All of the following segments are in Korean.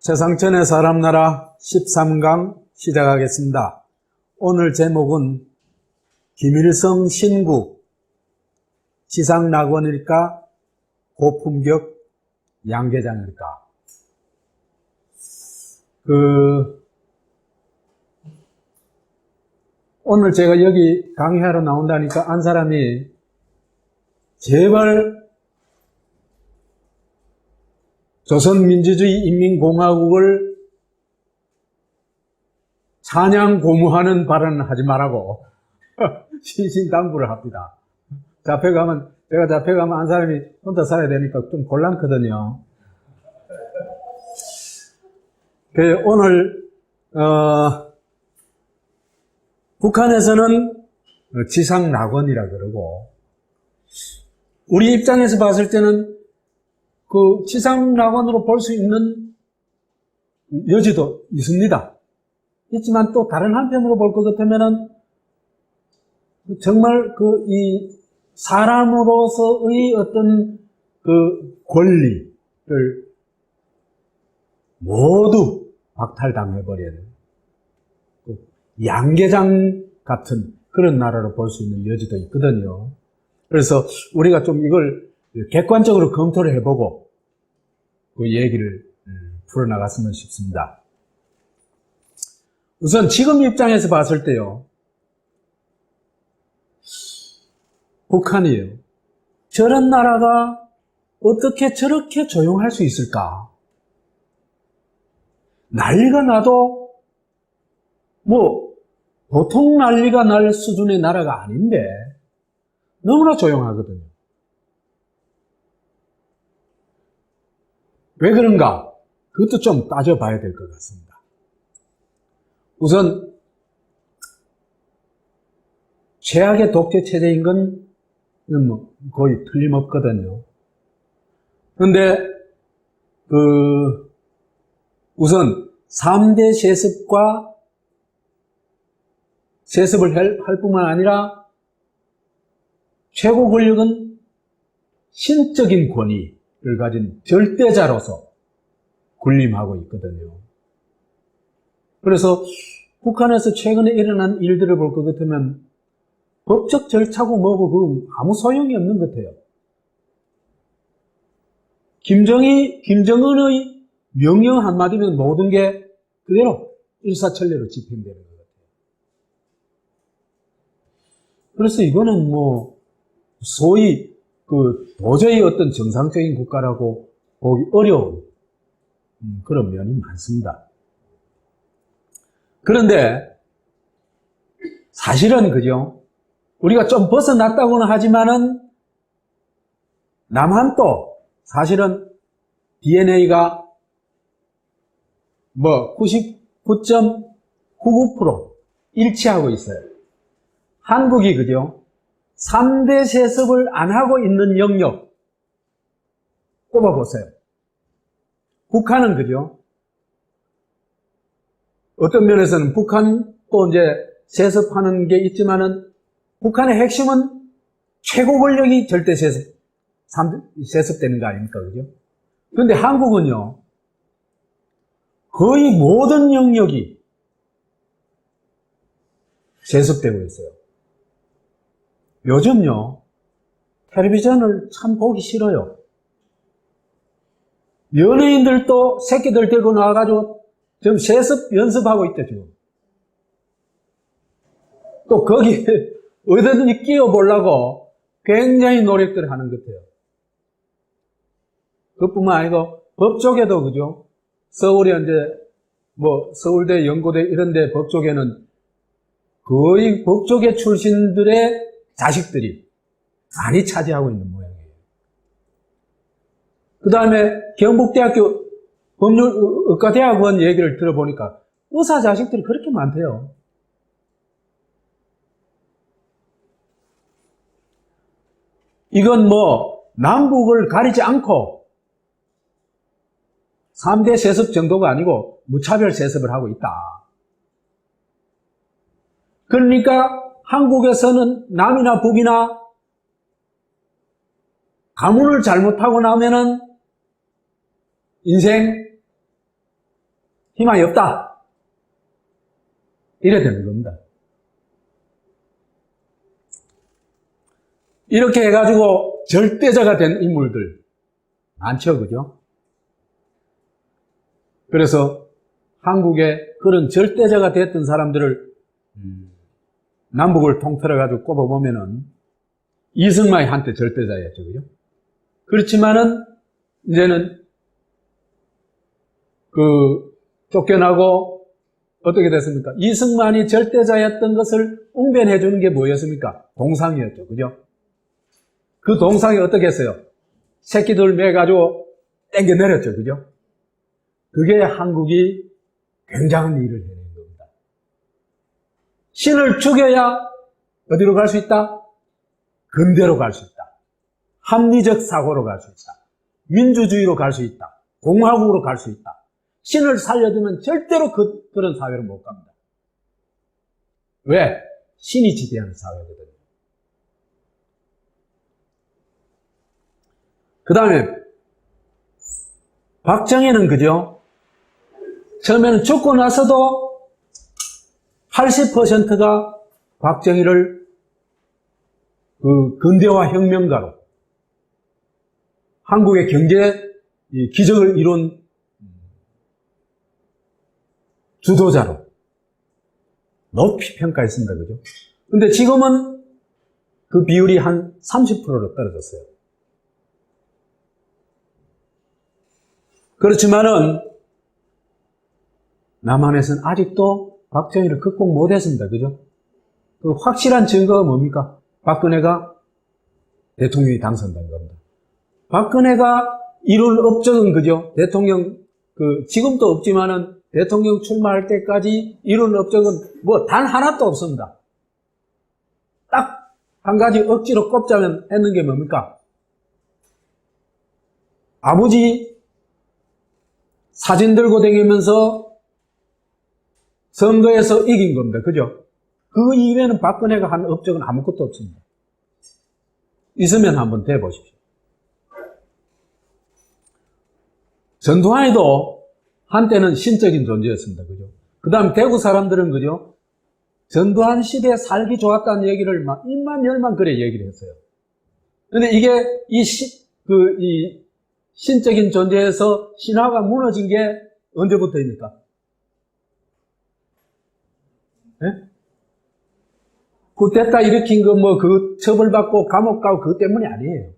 최상천의 사람나라 13강 시작하겠습니다. 오늘 제목은 김일성 신국 지상낙원일까 고품격 양계장일까. 오늘 제가 여기 강의하러 나온다니까 한 사람이 제발 조선민주주의 인민공화국을 찬양 고무하는 발언을 하지 말라고 신신당부를 합니다. 제가 잡혀가면 한 사람이 혼자 살아야 되니까 좀 곤란거든요. 오늘 북한에서는 지상낙원이라 그러고, 우리 입장에서 봤을 때는 그 지상낙원으로 볼 수 있는 여지도 있습니다. 있지만 또 다른 한편으로 볼 것 같으면은 정말 이 사람으로서의 어떤 그 권리를 모두 박탈당해버린 양계장 같은 그런 나라로 볼 수 있는 여지도 있거든요. 그래서 우리가 좀 이걸 객관적으로 검토를 해보고 그 얘기를 풀어나갔으면 싶습니다. 우선 지금 입장에서 봤을 때요, 북한이요, 저런 나라가 어떻게 저렇게 조용할 수 있을까? 난리가 나도 보통 난리가 날 수준의 나라가 아닌데 너무나 조용하거든요. 왜 그런가? 그것도 좀 따져봐야 될 것 같습니다. 우선 최악의 독재 체제인 건 거의 틀림없거든요. 그런데 우선 3대 세습을 할 뿐만 아니라 최고 권력은 신적인 권위를 가진 절대자로서 군림하고 있거든요. 그래서 북한에서 최근에 일어난 일들을 볼 것 같으면 법적 절차고 뭐고 아무 소용이 없는 것 같아요. 김정은의 명령 한마디면 모든 게 그대로 일사천리로 집행되는 것 같아요. 그래서 이거는 소위 도저히 어떤 정상적인 국가라고 보기 어려운 그런 면이 많습니다. 그런데 사실은 우리가 좀 벗어났다고는 하지만은 남한도 사실은 DNA가 99.99% 일치하고 있어요. 한국이 3대 세습을 안 하고 있는 영역 꼽아보세요. 북한은 어떤 면에서는 북한도 이제 세습하는 게 있지만은 북한의 핵심은 최고 권력이 절대 세습되는 거 아닙니까? 그런데 한국은요, 거의 모든 영역이 세습되고 있어요. 요즘요, 텔레비전을 참 보기 싫어요. 연예인들도 새끼들 들고 나와가지고 지금 세습 연습하고 있대, 지금. 또 거기에 어디든지 끼워보려고 굉장히 노력들을 하는 것 같아요. 그것뿐만 아니고 법조계도 서울에 이제 서울대, 연고대 이런 데 법조계는 거의 법조계 출신들의 자식들이 많이 차지하고 있는 모양이에요. 그 다음에 경북대학교 법률의과대학원 얘기를 들어보니까 의사 자식들이 그렇게 많대요. 이건 남북을 가리지 않고 3대 세습 정도가 아니고 무차별 세습을 하고 있다. 그러니까 한국에서는 남이나 북이나 가문을 잘못하고 나면은 인생 희망이 없다. 이래야 되는 겁니다. 이렇게 해가지고 절대자가 된 인물들 많죠, 그죠? 그래서 한국에 그런 절대자가 됐던 사람들을 남북을 통틀어가지고 꼽아보면은 이승만이 한때 절대자였죠, 그죠? 그렇지만은 이제는 쫓겨나고 어떻게 됐습니까? 이승만이 절대자였던 것을 웅변해 주는 게 뭐였습니까? 동상이었죠, 그죠? 그 동상이 어떻게 했어요? 새끼들 매가지고 땡겨 내렸죠, 그죠? 그게 한국이 굉장한 일을 해낸 겁니다. 신을 죽여야 어디로 갈 수 있다? 근대로 갈 수 있다. 합리적 사고로 갈 수 있다. 민주주의로 갈 수 있다. 공화국으로 갈 수 있다. 신을 살려두면 절대로 그런 사회로 못 갑니다. 왜? 신이 지배하는 사회거든요. 그 다음에 박정희는 그죠? 처음에는 죽고 나서도 80%가 박정희를 근대화 혁명가로 한국의 경제 기적을 이룬 주도자로 높이 평가했습니다. 그죠? 근데 지금은 그 비율이 한 30%로 떨어졌어요. 그렇지만은 남한에서는 아직도 박정희를 극복 못했습니다. 그죠? 그 확실한 증거가 뭡니까? 박근혜가 대통령이 당선된 겁니다. 박근혜가 이룰 업적은 그죠? 대통령 지금도 없지만은 대통령 출마할 때까지 이룬 업적은 뭐 단 하나도 없습니다. 딱 한 가지 억지로 꼽자면 했는 게 뭡니까? 아버지 사진 들고 다니면서 선거에서 이긴 겁니다. 그죠? 그 이외에는 박근혜가 한 업적은 아무것도 없습니다. 있으면 한번 대보십시오. 전두환이도 한때는 신적인 존재였습니다. 그죠? 그 다음 대구 사람들은 그죠? 전두환 시대에 살기 좋았다는 얘기를 막 입만 열만 그래 얘기를 했어요. 근데 이게 이 신적인 존재에서 신화가 무너진 게 언제부터입니까? 네? 쿠데타 일으킨 거 그 처벌받고 감옥 가고 그것 때문이 아니에요.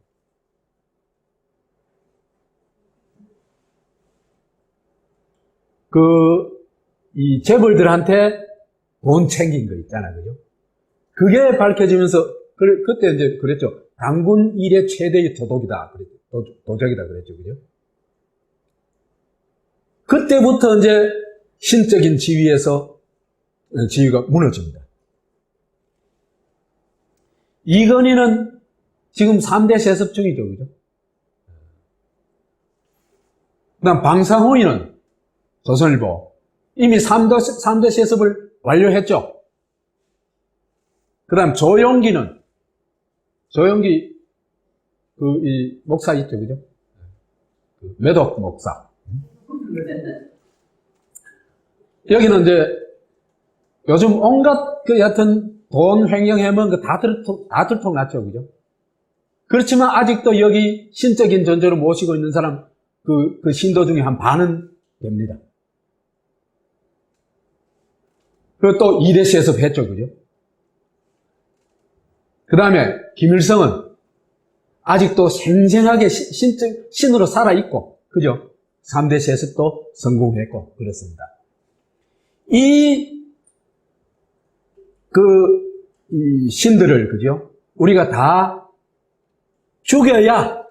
이 재벌들한테 돈 챙긴 거 있잖아요. 그죠? 그게 밝혀지면서, 그때 이제 그랬죠. 당군 일의 최대의 도덕이다. 도적이다. 그랬죠. 그죠? 그때부터 이제 신적인 지위가 무너집니다. 이건희는 지금 3대 세습 중이죠. 그죠? 그 다음 방상호이는 조선일보. 이미 3대 세습을 완료했죠. 그 다음 조용기 이 목사 있죠. 그죠? 매독 목사. 여기는 이제 요즘 온갖 여하튼 돈 횡령해면 다 들통났죠. 그죠? 그렇지만 아직도 여기 신적인 존재로 모시고 있는 사람 그 신도 중에 한 반은 됩니다. 그리고 또 2대 세습 했죠. 그죠? 그 다음에 김일성은 아직도 생생하게 신으로 살아있고, 그죠? 3대 세습도 성공했고, 그렇습니다. 이 신들을, 그죠? 우리가 다 죽여야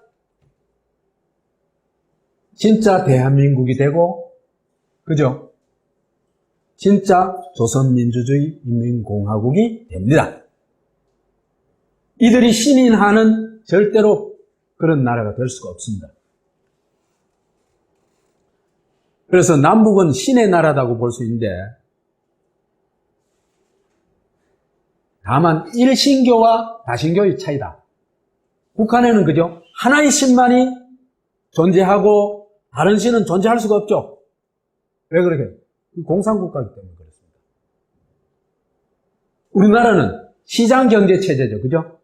진짜 대한민국이 되고, 그죠? 진짜 조선민주주의 인민공화국이 됩니다. 이들이 신인하는 절대로 그런 나라가 될 수가 없습니다. 그래서 남북은 신의 나라라고 볼 수 있는데 다만 일신교와 다신교의 차이다. 북한에는 그죠? 하나의 신만이 존재하고 다른 신은 존재할 수가 없죠. 왜 그렇게? 공산국가이기 때문에 그렇습니다. 우리나라는 시장경제체제죠. 그죠?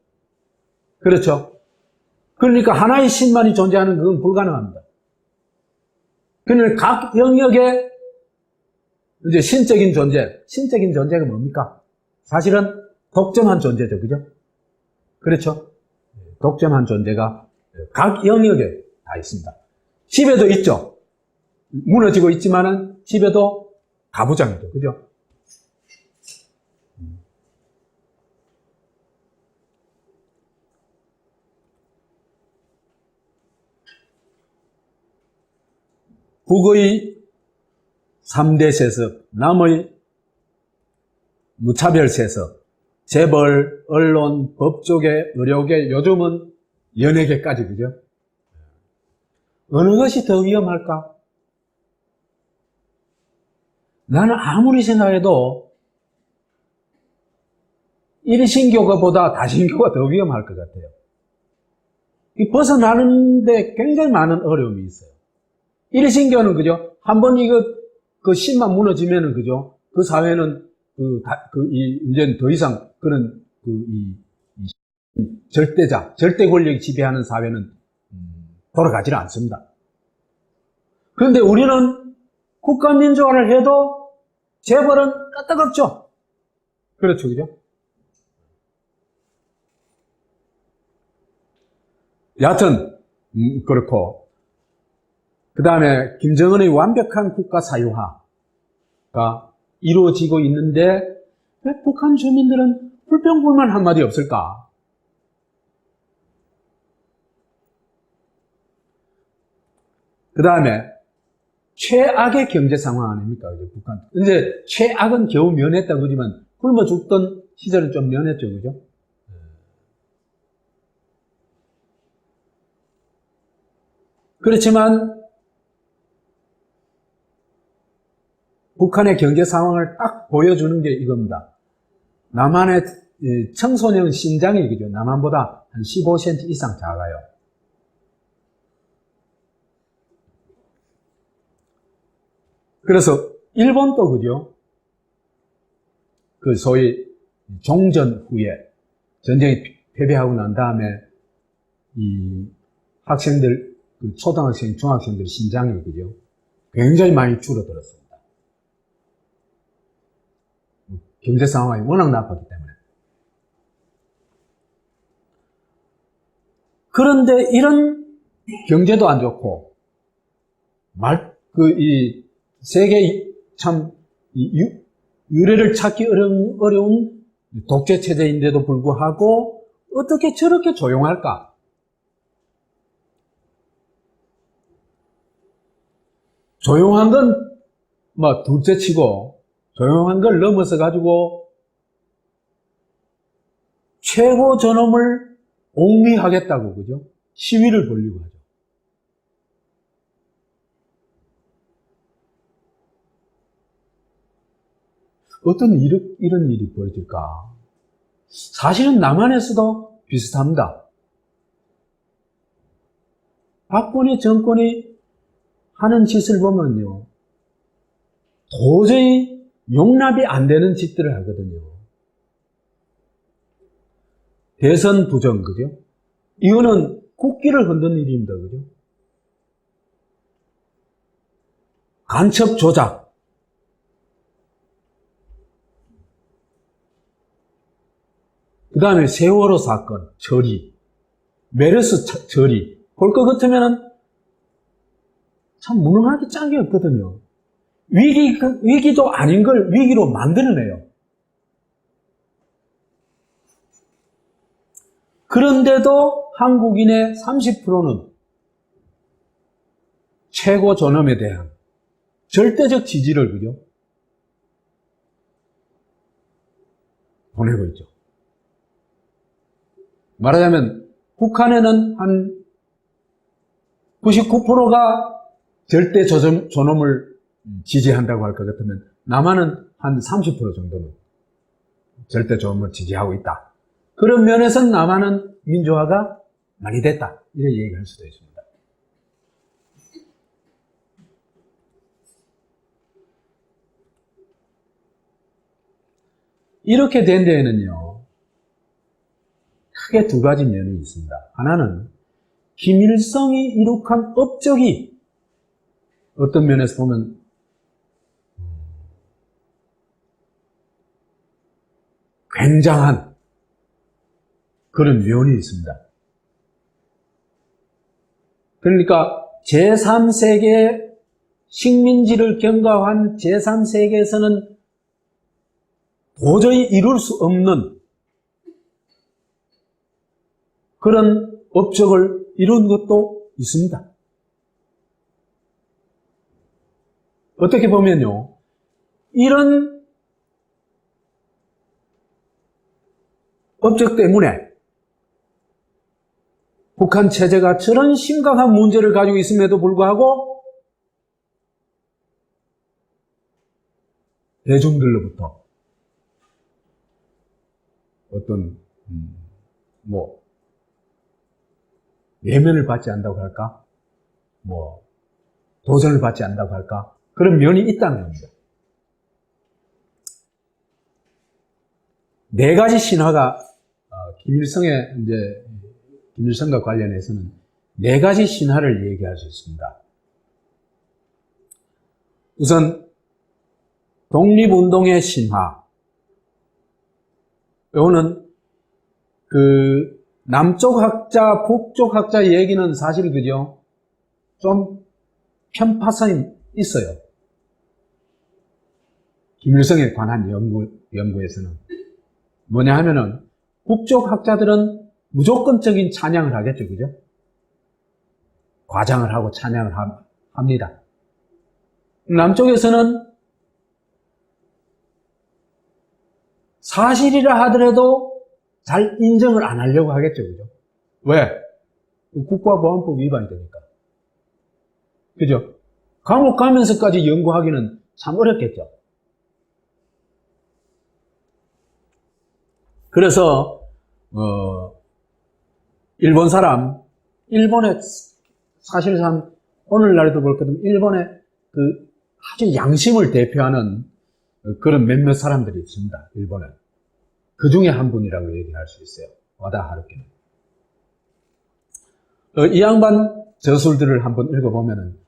그렇죠? 그러니까 하나의 신만이 존재하는 그건 불가능합니다. 그러니까 각 영역의 이제 신적인 존재가 뭡니까? 사실은 독점한 존재죠. 그죠? 그렇죠? 독점한 존재가 각 영역에 다 있습니다. 집에도 있죠. 무너지고 있지만은 집에도 가부장이죠. 그죠? 북의 3대 세습, 남의 무차별 세습, 재벌, 언론, 법조계, 의료계, 요즘은 연예계까지, 그죠? 어느 것이 더 위험할까? 나는 아무리 생각해도 일신교가보다 다신교가 더 위험할 것 같아요. 이 벗어나는데 굉장히 많은 어려움이 있어요. 일신교는, 그죠? 한번 그 신만 무너지면은, 그죠? 그 사회는, 이제는 더 이상 그런, 절대 권력이 지배하는 사회는, 돌아가지는 않습니다. 그런데 우리는 국가민주화를 해도 재벌은 까딱없죠. 그렇죠, 그죠? 여하튼, 그렇고. 그 다음에, 김정은의 완벽한 국가 사유화가 이루어지고 있는데, 왜 북한 주민들은 불평불만 한마디 없을까? 그 다음에, 최악의 경제 상황 아닙니까? 북한. 이제 최악은 겨우 면했다고 하지만, 굶어 죽던 시절은 좀 면했죠, 그죠? 그렇지만, 북한의 경제 상황을 딱 보여주는 게 이겁니다. 남한의 청소년 신장이, 그죠? 남한보다 한 15cm 이상 작아요. 그래서, 일본도, 그죠? 그 소위 종전 후에, 전쟁이 패배하고 난 다음에, 이 학생들, 초등학생, 중학생들 신장이, 그죠? 굉장히 많이 줄어들었습니다. 경제 상황이 워낙 나빴기 때문에. 그런데 이런 경제도 안 좋고, 세계 참, 유례를 찾기 어려운 독재 체제인데도 불구하고, 어떻게 저렇게 조용할까? 조용한 건, 둘째 치고, 조용한 걸 넘어서 가지고 최고 존엄을 옹리하겠다고, 그죠? 시위를 벌리고 하죠. 어떤 이런 일이 벌어질까? 사실은 남한에서도 비슷합니다. 박근혜 정권이 하는 짓을 보면요, 도저히 용납이 안 되는 짓들을 하거든요. 대선 부정, 그죠? 이거는 국기를 흔든 일입니다, 그죠? 간첩 조작. 그 다음에 세월호 사건, 처리. 메르스 처리. 볼 것 같으면 참 무능하기 짝이 없거든요. 위기도 아닌 걸 위기로 만들어내요. 그런데도 한국인의 30%는 최고 존엄에 대한 절대적 지지를, 그죠? 보내고 있죠. 말하자면, 북한에는 한 99%가 절대 존엄을 지지한다고 할 것 같으면, 남한은 한 30% 정도는 절대 존엄을 지지하고 있다. 그런 면에서는 남한은 민주화가 많이 됐다. 이렇게 얘기할 수도 있습니다. 이렇게 된 데에는요, 크게 두 가지 면이 있습니다. 하나는 김일성이 이룩한 업적이 어떤 면에서 보면 굉장한 그런 면이 있습니다. 그러니까 제3세계 식민지를 경과한 제3세계에서는 도저히 이룰 수 없는 그런 업적을 이룬 것도 있습니다. 어떻게 보면요, 이런 업적 때문에 북한 체제가 저런 심각한 문제를 가지고 있음에도 불구하고 대중들로부터 어떤 예면을 받지 않는다고 할까? 도전을 받지 않는다고 할까? 그런 면이 있다는 겁니다. 네 가지 신화가 김일성과 관련해서는 네 가지 신화를 얘기할 수 있습니다. 우선 독립운동의 신화. 이거는 남쪽 학자, 북쪽 학자 얘기는 사실 그죠? 좀 편파성이 있어요. 김일성에 관한 연구에서는. 뭐냐 하면은, 북쪽 학자들은 무조건적인 찬양을 하겠죠, 그죠? 과장을 하고 찬양을 합니다. 남쪽에서는 사실이라 하더라도 잘 인정을 안 하려고 하겠죠, 그죠? 왜? 국가보안법 위반이 되니까. 그죠? 감옥 가면서까지 연구하기는 참 어렵겠죠. 그래서, 일본에 사실상 오늘날에도 볼 거든 일본의 아주 양심을 대표하는 그런 몇몇 사람들이 있습니다, 일본에. 그 중에 한 분이라고 얘기할 수 있어요. 와다 하루키는. 이 양반 저술들을 한번 읽어보면은,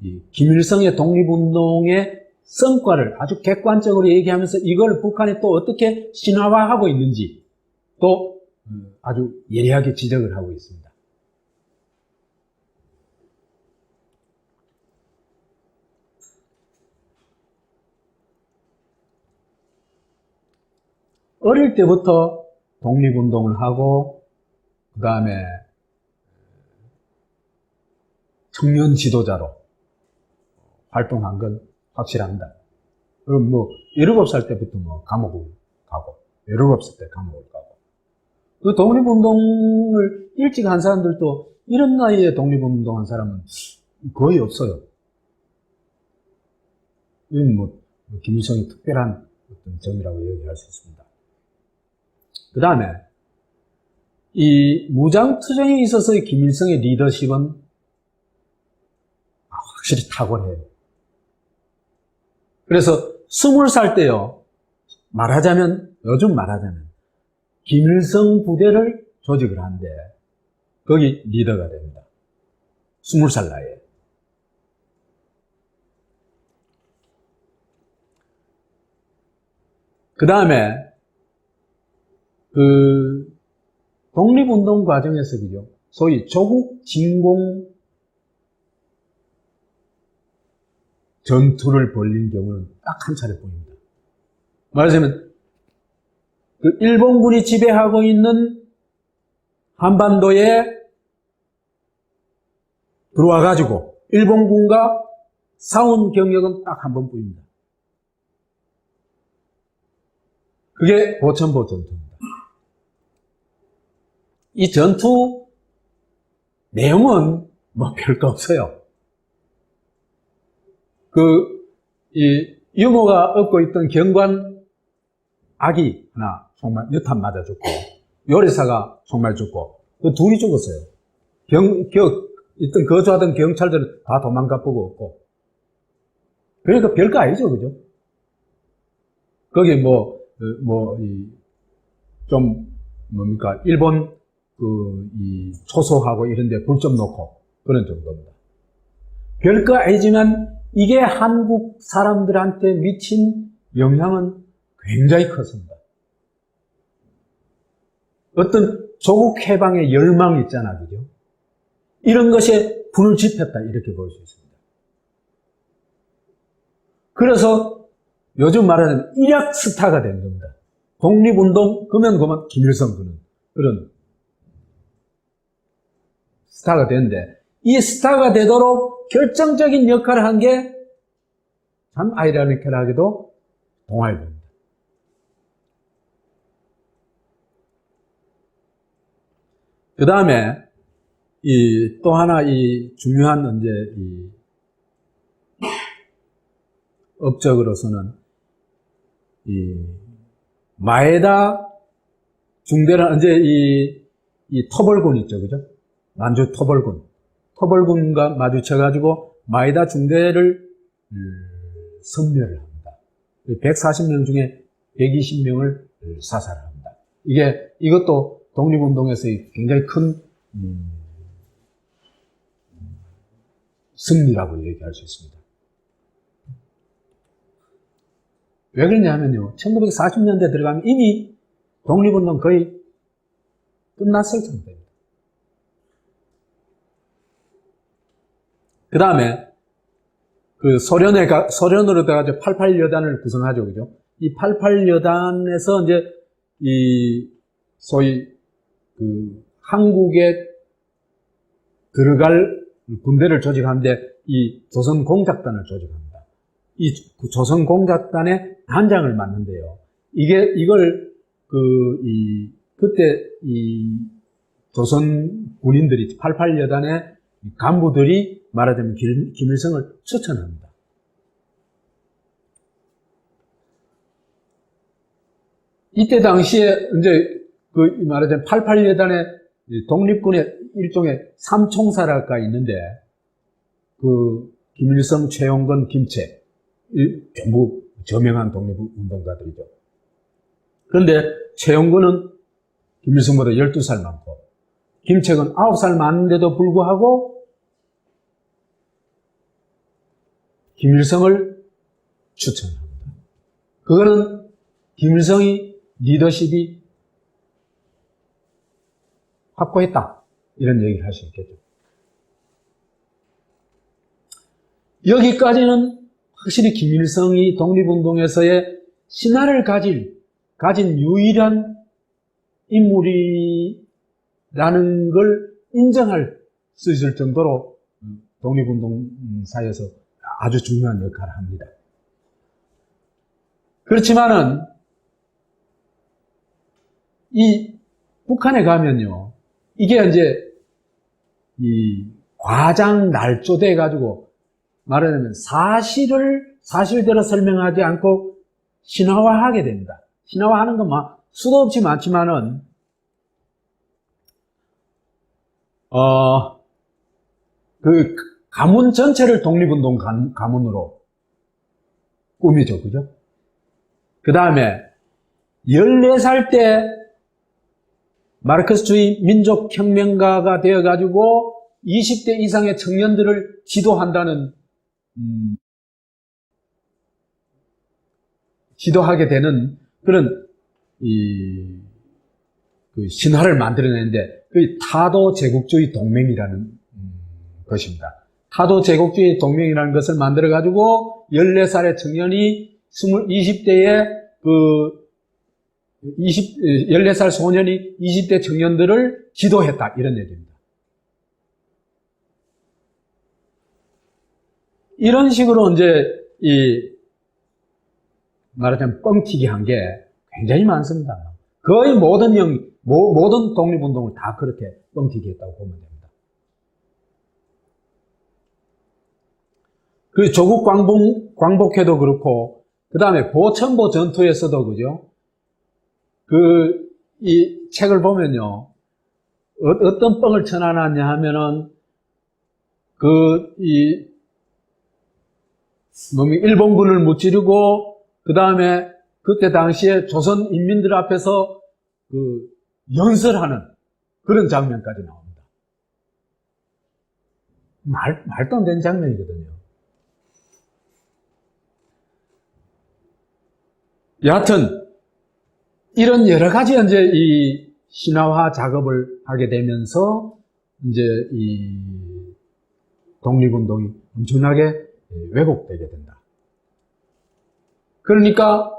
이 김일성의 독립운동의 성과를 아주 객관적으로 얘기하면서 이걸 북한이 또 어떻게 신화화하고 있는지 또 아주 예리하게 지적을 하고 있습니다. 어릴 때부터 독립운동을 하고 그 다음에 청년 지도자로 활동한 건 확실합니다. 그럼 17살 때부터 감옥을 가고 17살 때 감옥을 가고 그 독립운동을 일찍 한 사람들도 이런 나이에 독립운동 한 사람은 거의 없어요. 이건 김일성이 특별한 어떤 점이라고 얘기할 수 있습니다. 그 다음에 이 무장투쟁에 있어서의 김일성의 리더십은 확실히 탁월해요. 그래서 20살 때요, 요즘 말하자면 김일성 부대를 조직을 한데 거기 리더가 됩니다. 20살 나이에. 그 다음에 독립운동 과정에서 그죠, 소위 조국 진공 전투를 벌린 경우는 딱 한 차례뿐입니다. 말하자면 일본군이 지배하고 있는 한반도에 들어와 가지고 일본군과 싸운 경력은 딱 한 번뿐입니다. 그게 보천보 전투입니다. 이 전투 내용은 별거 없어요. 이 유모가 얻고 있던 경관 아기 하나 정말 여탄 맞아 죽고, 요리사가 정말 죽고, 그 둘이 죽었어요. 거주하던 경찰들은 다 도망가 보고 없고. 그러니까 별거 아니죠, 그죠? 거기 일본, 초소하고 이런 데 불 좀 놓고, 그런 정도입니다. 별거 아니지만, 이게 한국 사람들한테 미친 영향은 굉장히 컸습니다. 어떤 조국 해방의 열망이 있잖아, 그죠? 이런 것에 불을 지폈다, 이렇게 볼 수 있습니다. 그래서 요즘 말하는 일약 스타가 된 겁니다. 독립운동, 그러면 김일성 그런 스타가 됐는데, 이 스타가 되도록 결정적인 역할을 한 게 참 아이러니컬하게도 동아일보입니다. 그 다음에 또 하나 중요한 업적으로서는 마에다 중대란 토벌군 있죠, 그죠? 만주 토벌군과 마주쳐가지고 마에다 중대를 섬멸을 합니다. 140명 중에 120명을 사살합니다. 이것도 독립운동에서의 굉장히 큰 승리라고 얘기할 수 있습니다. 왜 그러냐면요, 1940년대 들어가면 이미 독립운동 거의 끝났을 상태입니다. 그 다음에 소련으로 돼가지고 88여단을 구성하죠, 그죠? 이 88여단에서 소위 한국에 들어갈 군대를 조직하는데 이 조선공작단을 조직합니다. 이 조선공작단의 단장을 맡는데요. 그때 조선 군인들이 88여단의 간부들이 말하자면 김일성을 추천합니다. 이때 당시에 말하자면 88여단의 독립군의 일종의 삼총사랄까 있는데, 김일성, 최용건, 김책, 전부 저명한 독립운동가들이죠. 그런데 최용건은 김일성보다 12살 많고, 김책은 9살 많은데도 불구하고, 김일성을 추천합니다. 그거는 김일성이 리더십이 확고했다, 이런 얘기를 할 수 있겠죠. 여기까지는 확실히 김일성이 독립운동에서의 신화를 가진 유일한 인물이라는 걸 인정할 수 있을 정도로 독립운동사에서 아주 중요한 역할을 합니다. 그렇지만은 이 북한에 가면요, 이게 과장 날조돼 가지고 말하자면 사실대로 설명하지 않고 신화화하게 됩니다. 신화화하는 건 수도 없이 많지만은 가문 전체를 독립운동 가문으로 꾸미죠, 그죠? 그 다음에 14살 때 마르크스주의 민족혁명가가 되어가지고 20대 이상의 청년들을 지도하게 되는 그런 신화를 만들어내는데, 그 타도 제국주의 동맹이라는 것입니다. 타도 제국주의 동맹이라는 것을 만들어가지고 14살의 청년이 14살 소년이 20대 청년들을 지도했다, 이런 얘기입니다. 이런 식으로 말하자면 뻥튀기 한 게 굉장히 많습니다. 거의 모든 독립운동을 다 그렇게 뻥튀기 했다고 보면 됩니다. 그 조국 광복회도 그렇고, 그 다음에 보천보 전투에서도, 그죠? 이 책을 보면요, 어떤 뻥을 쳐놔놨냐 하면은, 일본군을 무찌르고, 그 다음에 그때 당시에 조선 인민들 앞에서 연설하는 그런 장면까지 나옵니다. 말도 안 되는 장면이거든요. 여하튼, 이런 여러 가지 이제 이 신화화 작업을 하게 되면서 이제 이 독립운동이 엄청나게 왜곡되게 된다. 그러니까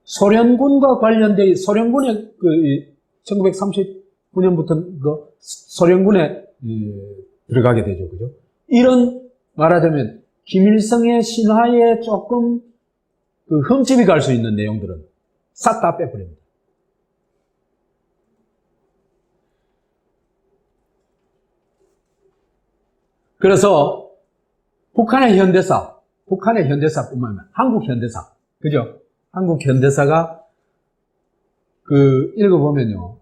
소련군과 관련된 소련군의 1939년부터 소련군에 들어가게 되죠, 그죠? 이런 말하자면 김일성의 신화에 조금 흠집이 갈 수 있는 내용들은 싹 다 빼버립니다. 그래서 북한의 현대사뿐만 아니라 한국 현대사, 그죠? 한국 현대사가 읽어보면요,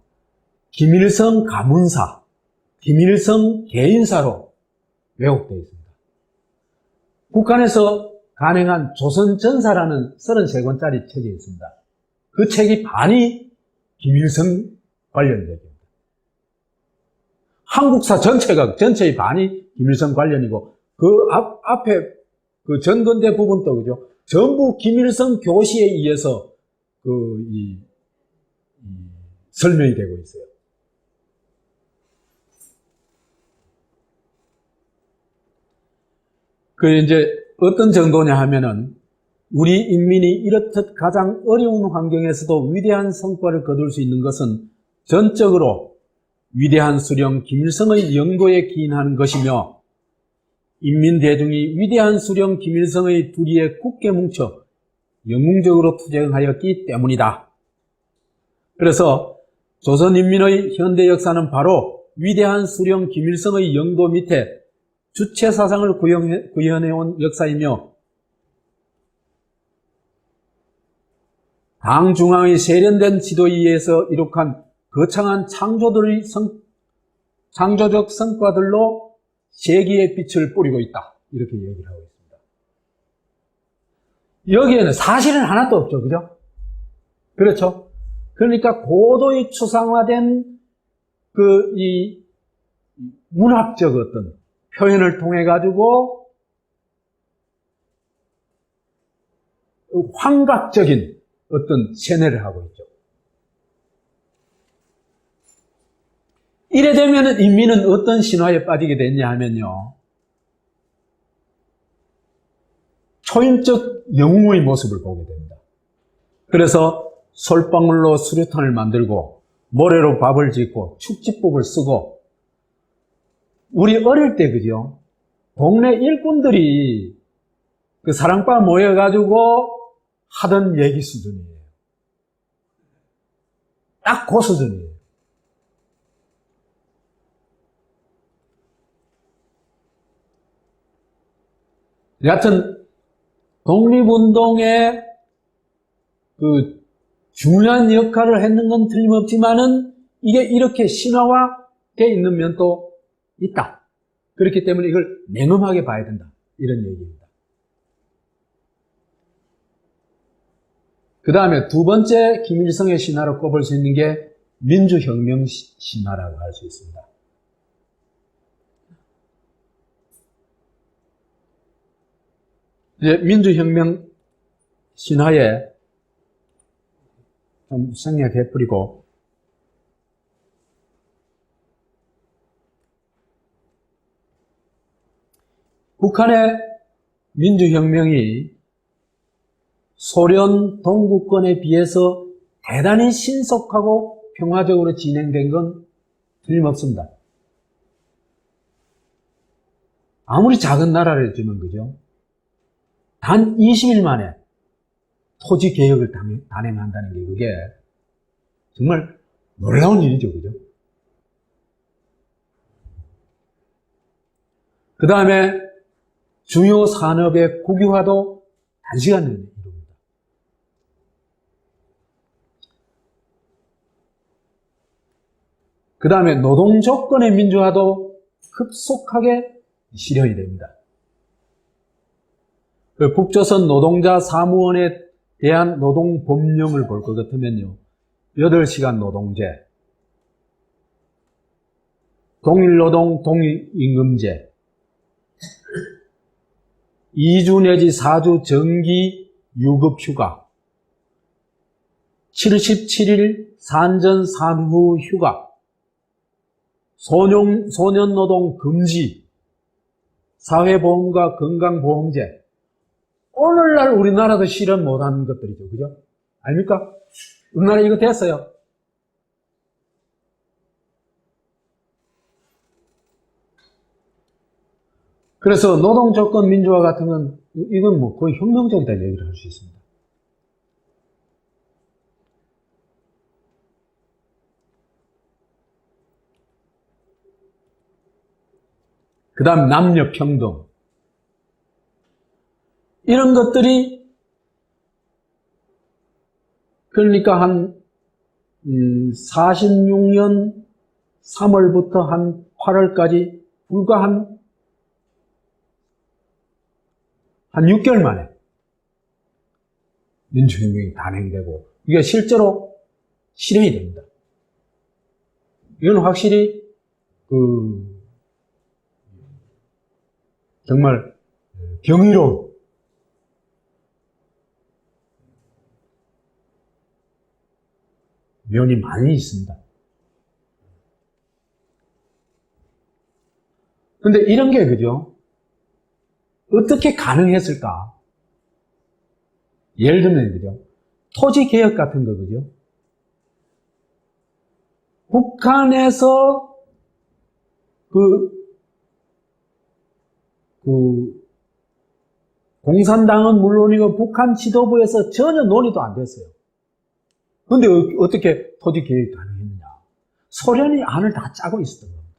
김일성 가문사, 김일성 개인사로 왜곡되어 있습니다. 북한에서 간행한 조선전사라는 33권짜리 책이 있습니다. 그 책이 반이 김일성 관련 얘기입니다. 한국사 전체의 반이 김일성 관련이고, 앞에 전건대 부분도, 그죠? 전부 김일성 교시에 의해서 설명이 되고 있어요. 이제 어떤 정도냐 하면은, 우리 인민이 이렇듯 가장 어려운 환경에서도 위대한 성과를 거둘 수 있는 것은 전적으로 위대한 수령 김일성의 영도에 기인하는 것이며, 인민대중이 위대한 수령 김일성의 두리에 굳게 뭉쳐 영웅적으로 투쟁하였기 때문이다. 그래서 조선인민의 현대 역사는 바로 위대한 수령 김일성의 영도 밑에 주체사상을 구현해온 역사이며, 당 중앙의 세련된 지도에 의해서 이룩한 거창한 창조적 성과들로 세기의 빛을 뿌리고 있다. 이렇게 얘기를 하고 있습니다. 여기에는 사실은 하나도 없죠. 그죠? 그렇죠? 그러니까 고도의 추상화된 이 문학적 어떤 표현을 통해 가지고 환각적인 어떤 세뇌를 하고 있죠. 이래 되면 인민은 어떤 신화에 빠지게 됐냐 하면요, 초인적 영웅의 모습을 보게 됩니다. 그래서 솔방울로 수류탄을 만들고 모래로 밥을 짓고 축지법을 쓰고, 우리 어릴 때, 그죠? 동네 일꾼들이 사랑바 모여가지고 하던 얘기 수준이에요. 딱 그 수준이에요. 여하튼 독립운동에 중요한 역할을 했는 건 틀림없지만은 이게 이렇게 신화화되어 있는 면도 있다. 그렇기 때문에 이걸 냉엄하게 봐야 된다. 이런 얘기입니다. 그 다음에 두 번째 김일성의 신화로 꼽을 수 있는 게 민주혁명 신화라고 할 수 있습니다. 이제 민주혁명 신화에 좀 생략해버리고, 북한의 민주혁명이 소련 동구권에 비해서 대단히 신속하고 평화적으로 진행된 건 틀림없습니다. 아무리 작은 나라랬지만, 그죠? 단 20일 만에 토지 개혁을 단행한다는 게 그게 정말 놀라운 일이죠, 그죠? 그 다음에 주요 산업의 국유화도 단시간에 이룹니다. 그 다음에 노동 조건의 민주화도 급속하게 실현이 됩니다. 북조선 노동자 사무원에 대한 노동법령을 볼 것 같으면요. 8시간 노동제, 동일노동 동일임금제, 2주 내지 4주 정기 유급휴가, 77일 산전 산후 휴가, 소년노동 금지, 사회보험과 건강보험제. 오늘날 우리나라도 실현 못하는 것들이죠. 그죠? 아닙니까? 우리나라 이거 됐어요. 그래서 노동조건 민주화 같은 건, 이건 뭐 거의 혁명적이다 얘기를 할 수 있습니다. 그 다음 남녀평등. 이런 것들이 그러니까 한 46년 3월부터 한 8월까지 불과 한 6개월 만에 민주혁명이 단행되고 이게 실제로 실행이 됩니다. 이건 확실히 정말 경이로운 면이 많이 있습니다. 근데 이런 게 그죠? 어떻게 가능했을까? 예를 들면 그죠? 토지개혁 같은 거 그죠? 북한에서 공산당은 물론이고 북한 지도부에서 전혀 논의도 안 됐어요. 근데 어떻게 토지개혁이 가능했느냐? 소련이 안을 다 짜고 있었던 겁니다.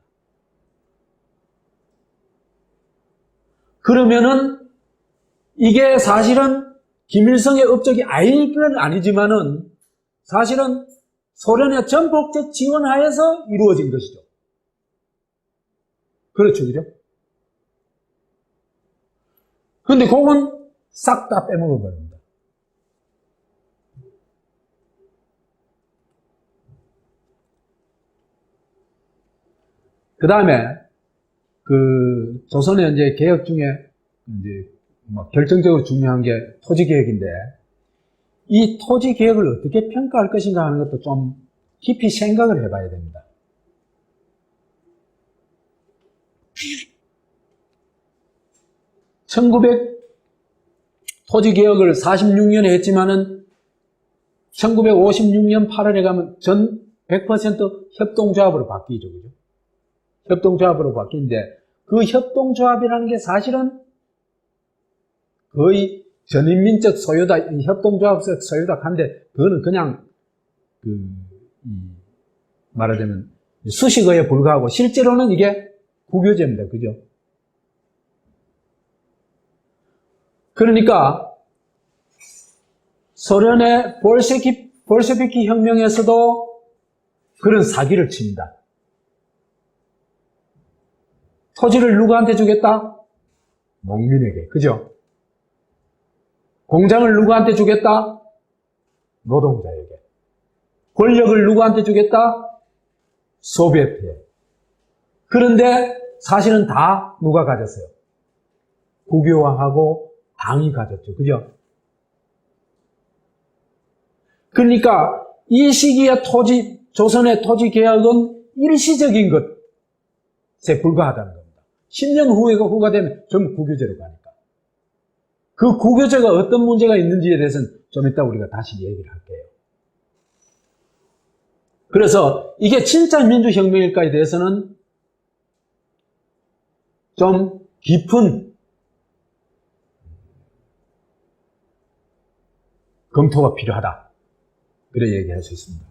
그러면은 이게 사실은 김일성의 업적이 아니기는 아니지만은 사실은 소련의 전폭적 지원하에서 이루어진 것이죠. 그렇죠, 그죠? 근데 그건 싹 다 빼먹어 버립니다. 그 다음에 조선의 이제 개혁 중에 이제 결정적으로 중요한 게 토지 개혁인데 이 토지 개혁을 어떻게 평가할 것인가 하는 것도 좀 깊이 생각을 해봐야 됩니다. 토지 개혁을 46년에 했지만은 1956년 8월에 가면 전 100% 협동조합으로 바뀌죠, 그죠? 협동조합으로 바뀌는데 그 협동조합이라는 게 사실은 거의 전인민적 소유다, 협동조합적 소유다 한데 그거는 그냥 말하자면 수식어에 불과하고 실제로는 이게 국유제입니다, 그죠? 그러니까 소련의 볼셰비키 혁명에서도 그런 사기를 칩니다. 토지를 누구한테 주겠다? 농민에게. 그죠? 공장을 누구한테 주겠다? 노동자에게. 권력을 누구한테 주겠다? 소비에트에. 그런데 사실은 다 누가 가졌어요? 국유화하고 당이 가졌죠. 그죠? 그러니까 이 시기에 조선의 토지 개혁은 일시적인 것에 불과하다는 겁니다. 10년 후가 되면 전부 국유제로 가니까. 그 국유제가 어떤 문제가 있는지에 대해서는 좀 이따 우리가 다시 얘기를 할게요. 그래서 이게 진짜 민주혁명일까에 대해서는 좀 깊은 검토가 필요하다. 그래 얘기할 수 있습니다.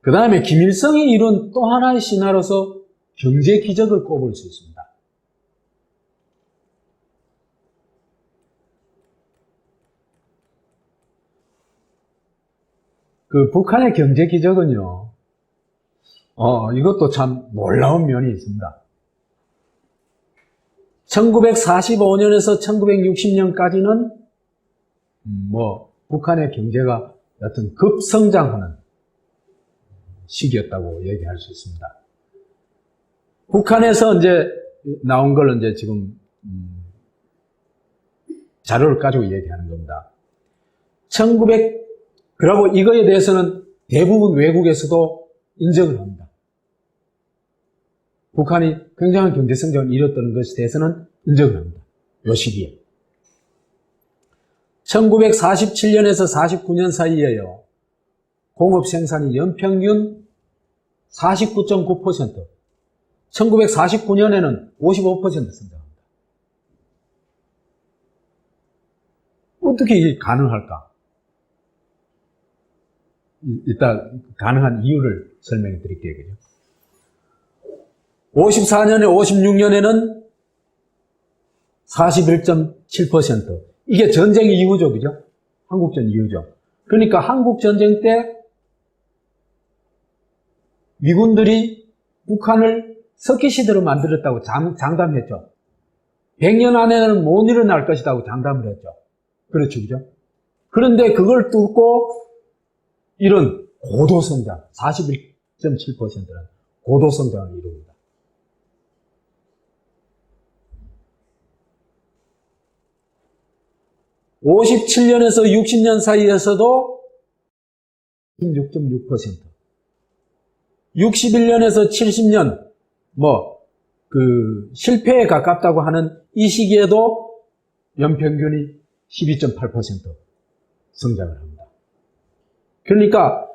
그 다음에 김일성이 이룬 또 하나의 신화로서 경제 기적을 꼽을 수 있습니다. 북한의 경제 기적은요, 이것도 참 놀라운 면이 있습니다. 1945년에서 1960년까지는 북한의 경제가 여튼 급성장하는 시기였다고 얘기할 수 있습니다. 북한에서 이제 나온 걸 이제 지금 자료를 가지고 얘기하는 겁니다. 그리고 이거에 대해서는 대부분 외국에서도 인정을 합니다. 북한이 굉장한 경제 성장을 이뤘다는 것에 대해서는 인정을 합니다. 이 시기에. 1947년에서 49년 사이에요. 공업 생산이 연평균 49.9%, 1949년에는 55% 성장합니다. 어떻게 이게 가능할까? 일단 가능한 이유를 설명해 드릴게요. 그죠? 54년에 56년에는 41.7%. 이게 전쟁 이후죠. 그죠? 한국전 이후죠. 그러니까 한국전쟁 때 미군들이 북한을 석기시대로 만들었다고 장담했죠. 100년 안에는 못 일어날 것이라고 장담을 했죠. 그렇죠. 그죠? 그런데 그걸 뚫고 이런 고도성장, 41.7%는 고도성장을 이룹니다. 57년에서 60년 사이에서도 16.6%, 61년에서 70년, 실패에 가깝다고 하는 이 시기에도 연평균이 12.8% 성장을 합니다. 그러니까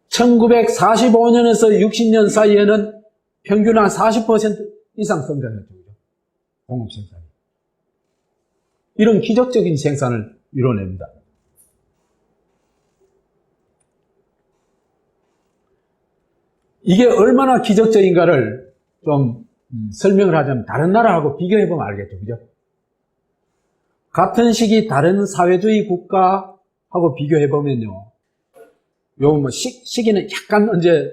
1945년에서 60년 사이에는 평균 한 40% 이상 성장했죠. 공업 생산이. 이런 기적적인 생산을 이뤄냅니다. 이게 얼마나 기적적인가를 좀 설명을 하자면 다른 나라하고 비교해보면 알겠죠. 그죠? 같은 시기 다른 사회주의 국가하고 비교해보면요. 시기는 약간 언제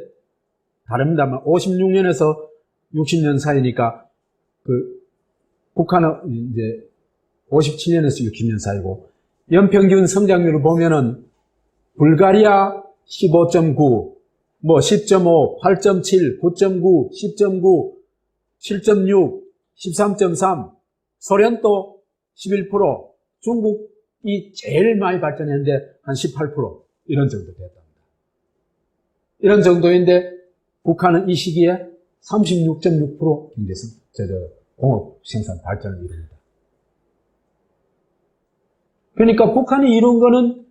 다릅니다만 56년에서 60년 사이니까 북한은 이제 57년에서 60년 사이고 연평균 성장률을 보면은 불가리아 15.9, 10.5, 8.7, 9.9, 10.9, 7.6, 13.3, 소련도 11%, 중국이 제일 많이 발전했는데 한 18% 이런 정도 됐답니다. 이런 정도인데 북한은 이 시기에 36.6% 공업 생산 발전을 이룹니다. 그러니까 북한이 이룬 거는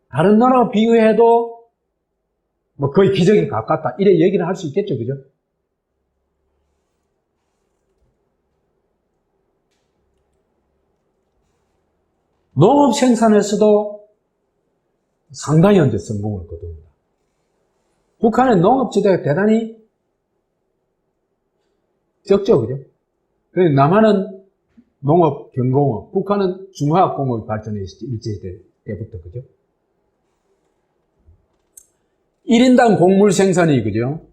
다른 나라와 비교해도 거의 기적에 가깝다. 이래 얘기를 할 수 있겠죠. 그죠? 농업 생산에서도 상당히 현재 성공을 거둡니다. 북한의 농업지대가 대단히 적죠. 그죠? 남한은 농업, 경공업, 북한은 중화학공업이 발전해 있었죠. 일제시대 때부터, 그죠? 1인당 곡물 생산이, 그죠?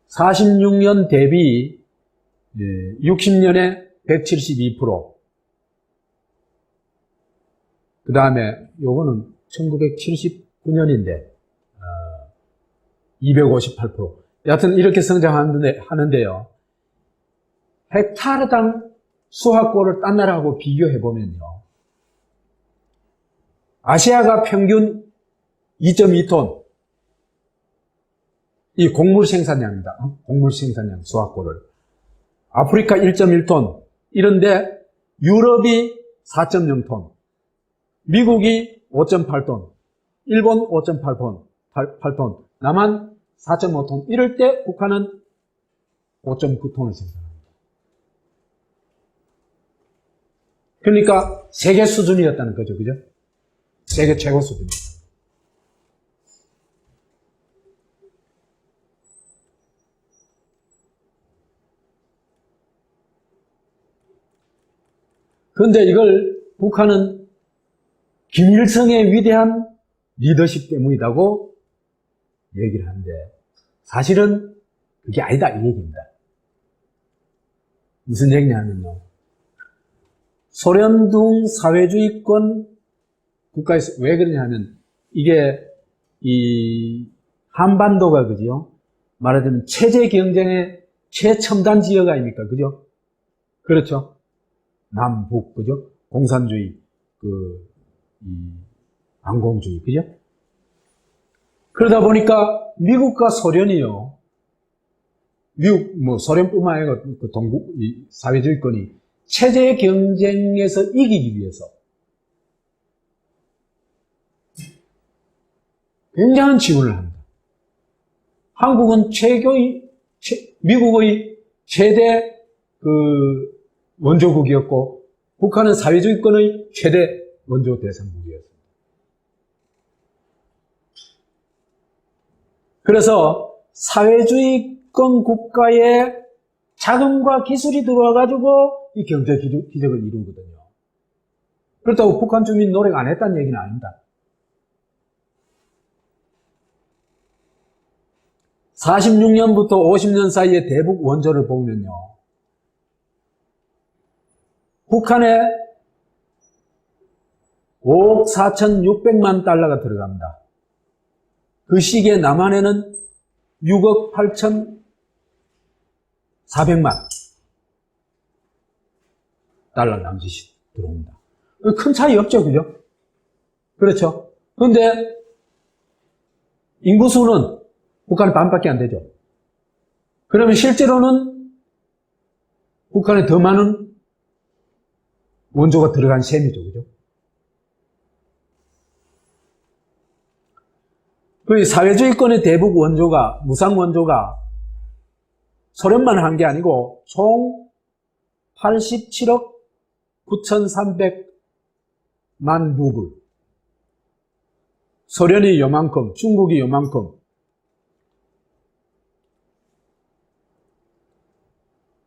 46년 대비 60년에 172%. 그 다음에 요거는 1979년인데 258%. 여하튼 이렇게 성장하는데요. 헥타르당 수확고를 딴 나라하고 비교해보면요. 아시아가 평균 2.2톤. 이 곡물 생산량입니다. 곡물 생산량 수확고를. 아프리카 1.1톤. 이런데 유럽이 4.0톤. 미국이 5.8톤. 일본 5.8톤. 8톤. 남한 4.5톤. 이럴 때 북한은 5.9톤을 생산합니다. 그러니까 세계 수준이었다는 거죠. 그죠? 세계 최고 수준이었다. 그런데 이걸 북한은 김일성의 위대한 리더십 때문이라고 얘기를 하는데 사실은 그게 아니다 이 얘기입니다. 무슨 얘기냐면요. 소련 등 사회주의권 국가에서 왜 그러냐면 이게 이 한반도가 그죠? 말하자면 체제 경쟁의 최첨단 지역 아닙니까? 그죠? 그렇죠? 남북 그죠? 공산주의 이 반공주의 그죠? 그러다 보니까 미국과 소련이요. 미국 뭐 소련뿐만 아니라 그 동국 이 사회주의권이 체제 경쟁에서 이기기 위해서 굉장한 지원을 합니다. 한국은 미국의 최대 원조국이었고, 북한은 사회주의권의 최대 원조 대상국이었습니다. 그래서 사회주의권 국가에 자금과 기술이 들어와가지고 이 경제 기적을 이루거든요. 그렇다고 북한 주민 노력 안 했다는 얘기는 아닙니다. 46년부터 50년 사이의 대북 원조를 보면요. 북한에 5억 4,600만 달러가 들어갑니다. 그 시기에 남한에는 6억 8,400만 달러 남짓이 들어옵니다. 큰 차이 없죠, 그죠? 그렇죠? 그런데 인구수는 북한의 반밖에 안 되죠. 그러면 실제로는 북한에 더 많은 원조가 들어간 셈이죠, 그죠? 그 사회주의권의 대북 원조가, 무상 원조가 소련만 한 게 아니고 총 87억 9,300만 루블. 소련이 요만큼, 중국이 요만큼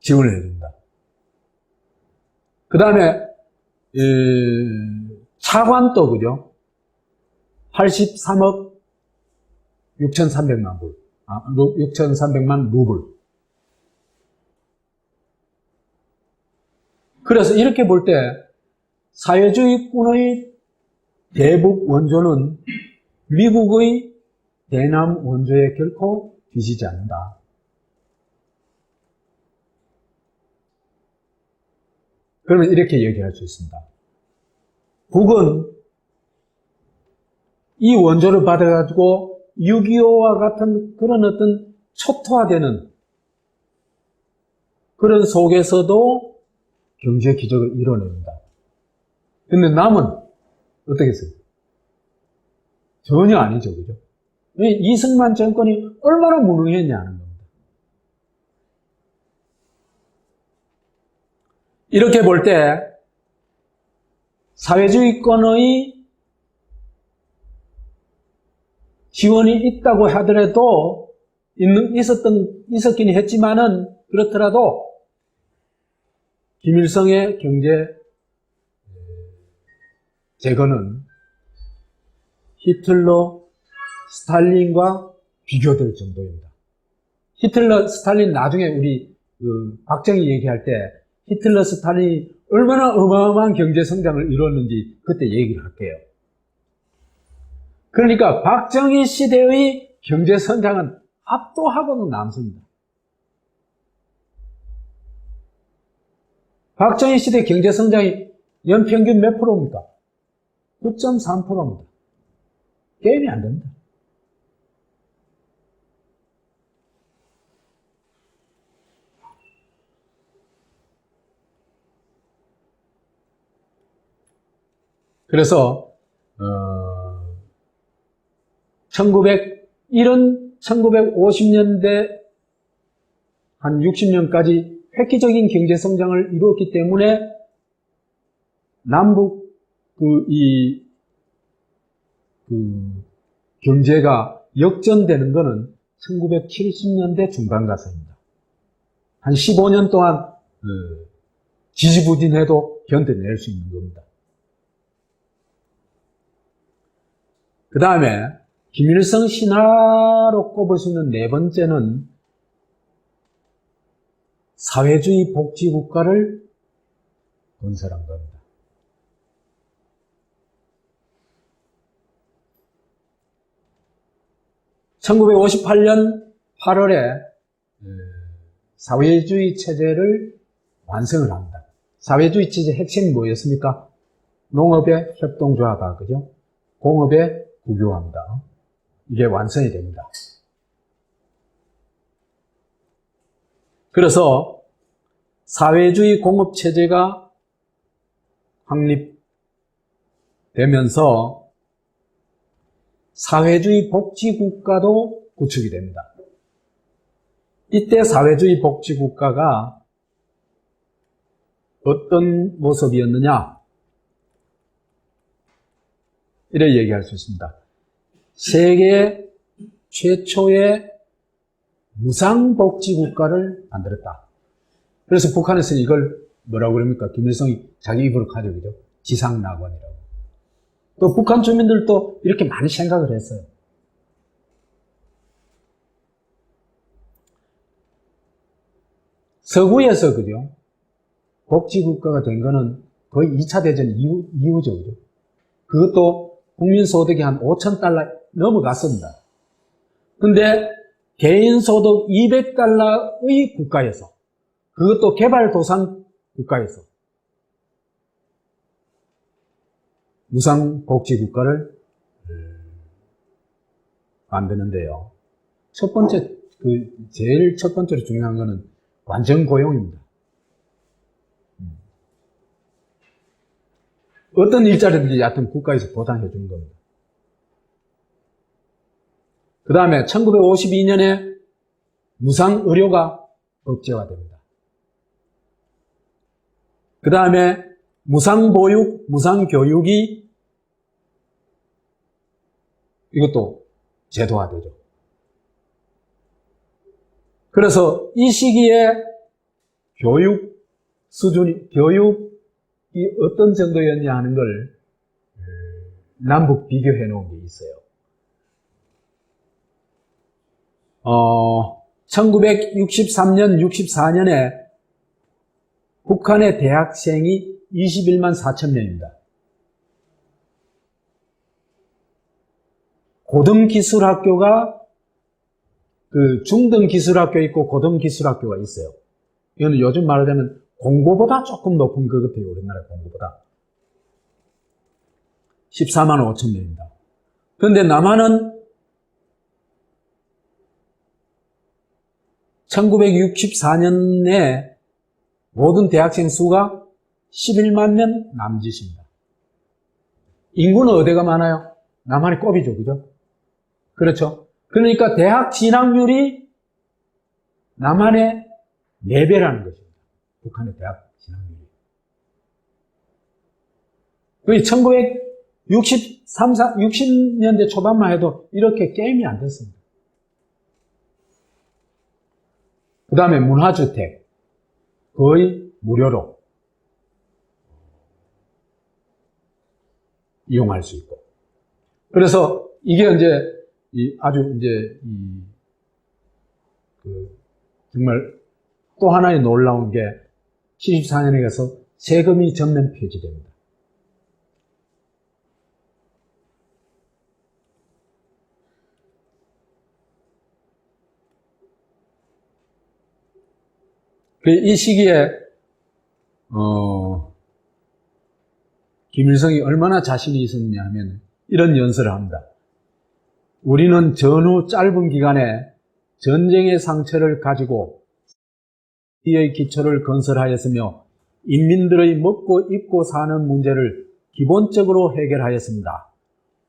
지원을 해줍니다. 그 다음에 차관도 그죠? 83억 6,300만 불, 6,300만 루블. 그래서 이렇게 볼 때 사회주의권의 대북 원조는 미국의 대남 원조에 결코 뒤지지 않는다. 그러면 이렇게 얘기할 수 있습니다. 북은 이 원조를 받아가지고 6.25와 같은 그런 어떤 초토화되는 그런 속에서도 경제 기적을 이뤄냅니다. 근데 남은 어떻게 했어요? 전혀 아니죠, 그죠? 이승만 정권이 얼마나 무능했냐는 겁니다. 이렇게 볼 때 사회주의권의 지원이 있다고 하더라도 있었긴 했지만은 그렇더라도 김일성의 경제 제거는 히틀러, 스탈린과 비교될 정도입니다. 히틀러, 스탈린 나중에 우리 박정희 얘기할 때 히틀러, 스탈린이 얼마나 어마어마한 경제 성장을 이뤘는지 그때 얘기를 할게요. 그러니까 박정희 시대의 경제 성장은 압도하고는 남습니다. 박정희 시대 경제 성장이 연평균 몇 프로입니까? 9.3%입니다. 게임이 안 됩니다. 그래서 1950년대 한 60년까지 획기적인 경제 성장을 이루었기 때문에 남북 경제가 역전되는 것은 1970년대 중반 가서입니다. 한 15년 동안 지지부진해도 견뎌낼 수 있는 겁니다. 그 다음에 김일성 신화로 꼽을 수 있는 네 번째는 사회주의 복지국가를 건설한 겁니다. (1958년 8월에) 사회주의 체제를 완성을 합니다. 사회주의 체제 핵심이 뭐였습니까? 농업의 협동조합화, 그죠? 공업의 국유화입니다. 이게 완성이 됩니다. 그래서 사회주의 공업체제가 확립되면서 사회주의 복지국가도 구축이 됩니다. 이때 사회주의 복지국가가 어떤 모습이었느냐? 이렇게 얘기할 수 있습니다. 세계 최초의 무상복지국가를 만들었다. 그래서 북한에서는 이걸 뭐라고 그럽니까? 김일성이 자기 입으로 가져오죠. 지상낙원이라고. 또 북한 주민들도 이렇게 많이 생각을 했어요. 서구에서, 그죠? 복지국가가 된 거는 거의 2차 대전 이후죠, 그죠? 그것도 국민소득이 한 5,000달러 넘어갔습니다. 근데 개인소득 200달러의 국가에서, 그것도 개발도상 국가에서 무상복지국가를 만드는데요. 첫 번째, 제일 첫 번째로 중요한 거는 완전고용입니다. 어떤 일자리든지 여하튼 국가에서 보장해 주는 겁니다. 그 다음에 1952년에 무상의료가 법제화됩니다. 그 다음에 무상보육, 무상교육이 이것도 제도화되죠. 그래서 이 시기에 교육 수준이, 교육이 어떤 정도였냐 하는 걸 남북 비교해 놓은 게 있어요. 1963년, 64년에 북한의 대학생이 21만 4천 명입니다. 고등기술학교가 중등기술학교 있고 고등기술학교가 있어요. 이거는 요즘 말로 하면 공고보다 조금 높은 것 같아요. 우리나라 공고보다. 14만 5천 명입니다. 그런데 남한은 1964년에 모든 대학생 수가 11만 명 남짓입니다. 인구는 어디가 많아요? 남한이 꼽이죠, 그죠? 그렇죠? 그러니까 대학 진학률이 남한의 4배라는 것입니다. 북한의 대학 진학률이. 거의 60년대 초반만 해도 이렇게 게임이 안 됐습니다. 그 다음에 문화주택. 거의 무료로 이용할 수 있고. 그래서 이게 이제 아주 이제 정말 또 하나의 놀라운 게 74년에 가서 세금이 전면 폐지됩니다. 이 시기에 김일성이 얼마나 자신이 있었냐 하면 이런 연설을 합니다. 우리는 전후 짧은 기간에 전쟁의 상처를 가지고 의 기초를 건설하였으며 인민들의 먹고 입고 사는 문제를 기본적으로 해결하였습니다.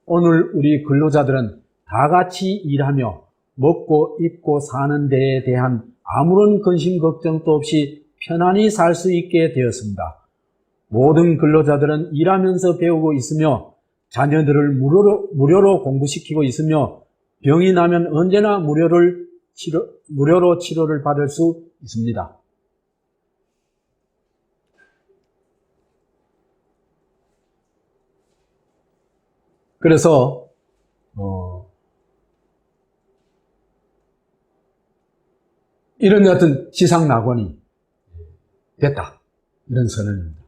오늘 우리 근로자들은 다 같이 일하며 먹고 입고 사는 데에 대한 아무런 근심 걱정도 없이 편안히 살 수 있게 되었습니다. 모든 근로자들은 일하면서 배우고 있으며 자녀들을 무료로 공부시키고 있으며 병이 나면 언제나 무료로 치료를 받을 수 있습니다. 그래서 이런 같은 지상낙원이 됐다. 이런 선언입니다.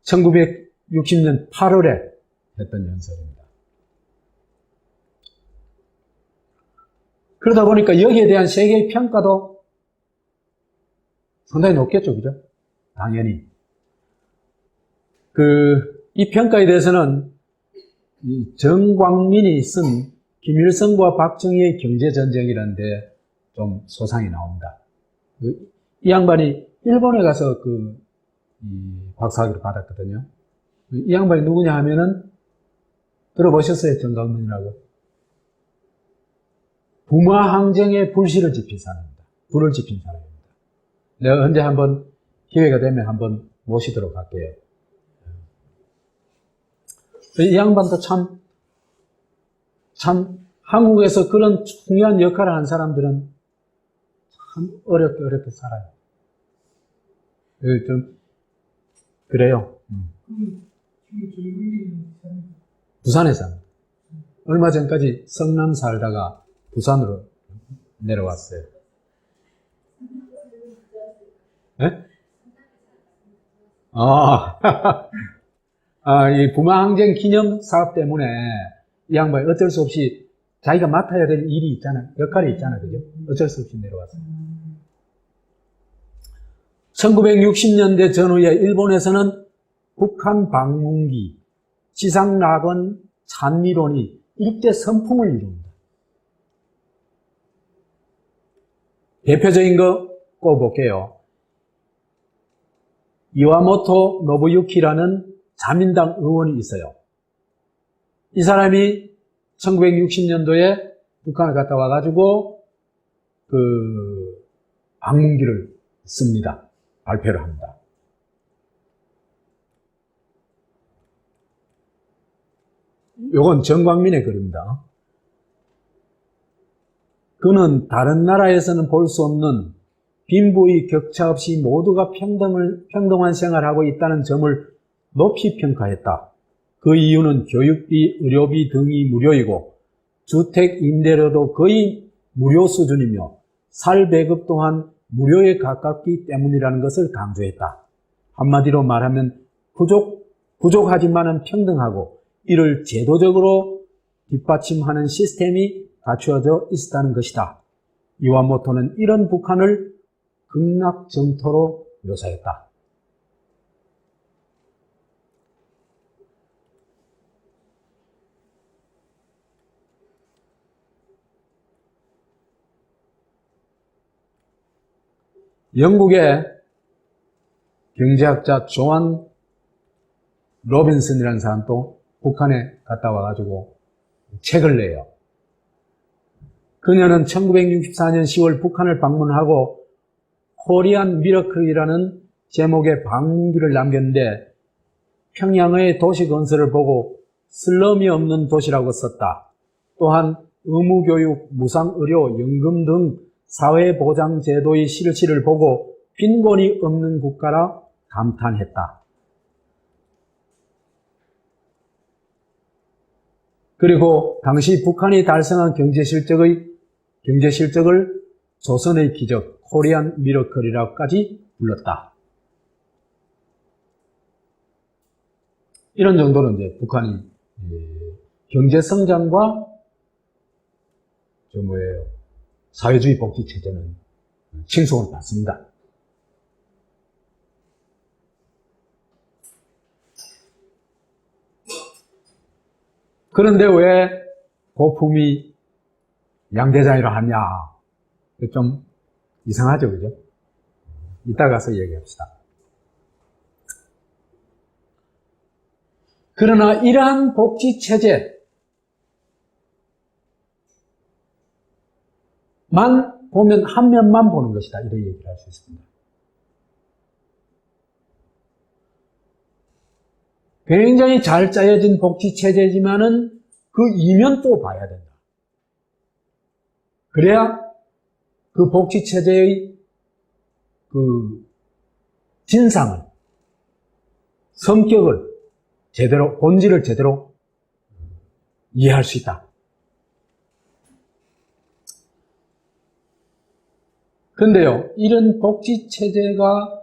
1960년 8월에 했던 연설입니다. 그러다 보니까 여기에 대한 세계의 평가도 상당히 높겠죠, 그죠? 당연히. 이 평가에 대해서는 정광민이 쓴 김일성과 박정희의 경제전쟁이라는데 좀 소상히 나옵니다. 이 양반이 일본에 가서 박사학위를 받았거든요. 이 양반이 누구냐 하면은, 들어보셨어요? 정광민이라고. 부마항쟁에 불씨를 지핀 사람입니다. 불을 지핀 사람입니다. 내가 언제 한번 기회가 되면 한번 모시도록 할게요. 이 양반도 참 한국에서 그런 중요한 역할을 한 사람들은 참 어렵게 살아요. 좀 그래요. 부산에 삽니다. 얼마 전까지 성남 살다가 부산으로 내려왔어요. 네? 이 부마항쟁 기념 사업 때문에 이 양반이 어쩔 수 없이 자기가 맡아야 될 일이 있잖아요. 역할이 있잖아요. 그죠? 어쩔 수 없이 내려왔어요. 1960년대 전후에 일본에서는 북한 방문기, 지상낙원 찬미론이 일대 선풍을 이룹니다. 대표적인 거 꼽아볼게요. 이와모토 노부유키라는 자민당 의원이 있어요. 이 사람이 1960년도에 북한을 갔다 와가지고 방문기를 씁니다. 발표를 합니다. 요건 정광민의 글입니다. 그는 다른 나라에서는 볼 수 없는 빈부의 격차 없이 모두가 평등한 생활을 하고 있다는 점을 높이 평가했다. 그 이유는 교육비, 의료비 등이 무료이고 주택 임대료도 거의 무료 수준이며 살 배급 또한 무료에 가깝기 때문이라는 것을 강조했다. 한마디로 말하면 부족하지만은 평등하고 이를 제도적으로 뒷받침하는 시스템이 갖추어져 있었다는 것이다. 이와모토는 이런 북한을 극락정토로 묘사했다. 영국의 경제학자 조한 로빈슨이라는 사람도 북한에 갔다 와가지고 책을 내요. 그녀는 1964년 10월 북한을 방문하고 코리안 미러클이라는 제목의 방문기를 남겼는데 평양의 도시 건설을 보고 슬럼이 없는 도시라고 썼다. 또한 의무교육, 무상의료, 연금 등 사회보장제도의 실시를 보고 빈곤이 없는 국가라 감탄했다. 그리고 당시 북한이 달성한 경제실적을 조선의 기적, 코리안 미러클이라고까지 불렀다. 이런 정도로 이제 북한이 경제성장과 사회주의 복지 체제는 칭송을 받습니다. 그런데 왜 고품이 양대장이라 하냐? 좀 이상하죠, 그죠? 이따 가서 얘기합시다. 그러나 이러한 복지 체제만 보면 한 면만 보는 것이다. 이런 얘기를 할 수 있습니다. 굉장히 잘 짜여진 복지 체제지만은 그 이면도 봐야 된다. 그래야 그 복지 체제의 그 진상을, 성격을 제대로, 본질을 제대로 이해할 수 있다. 근데요, 이런 복지체제가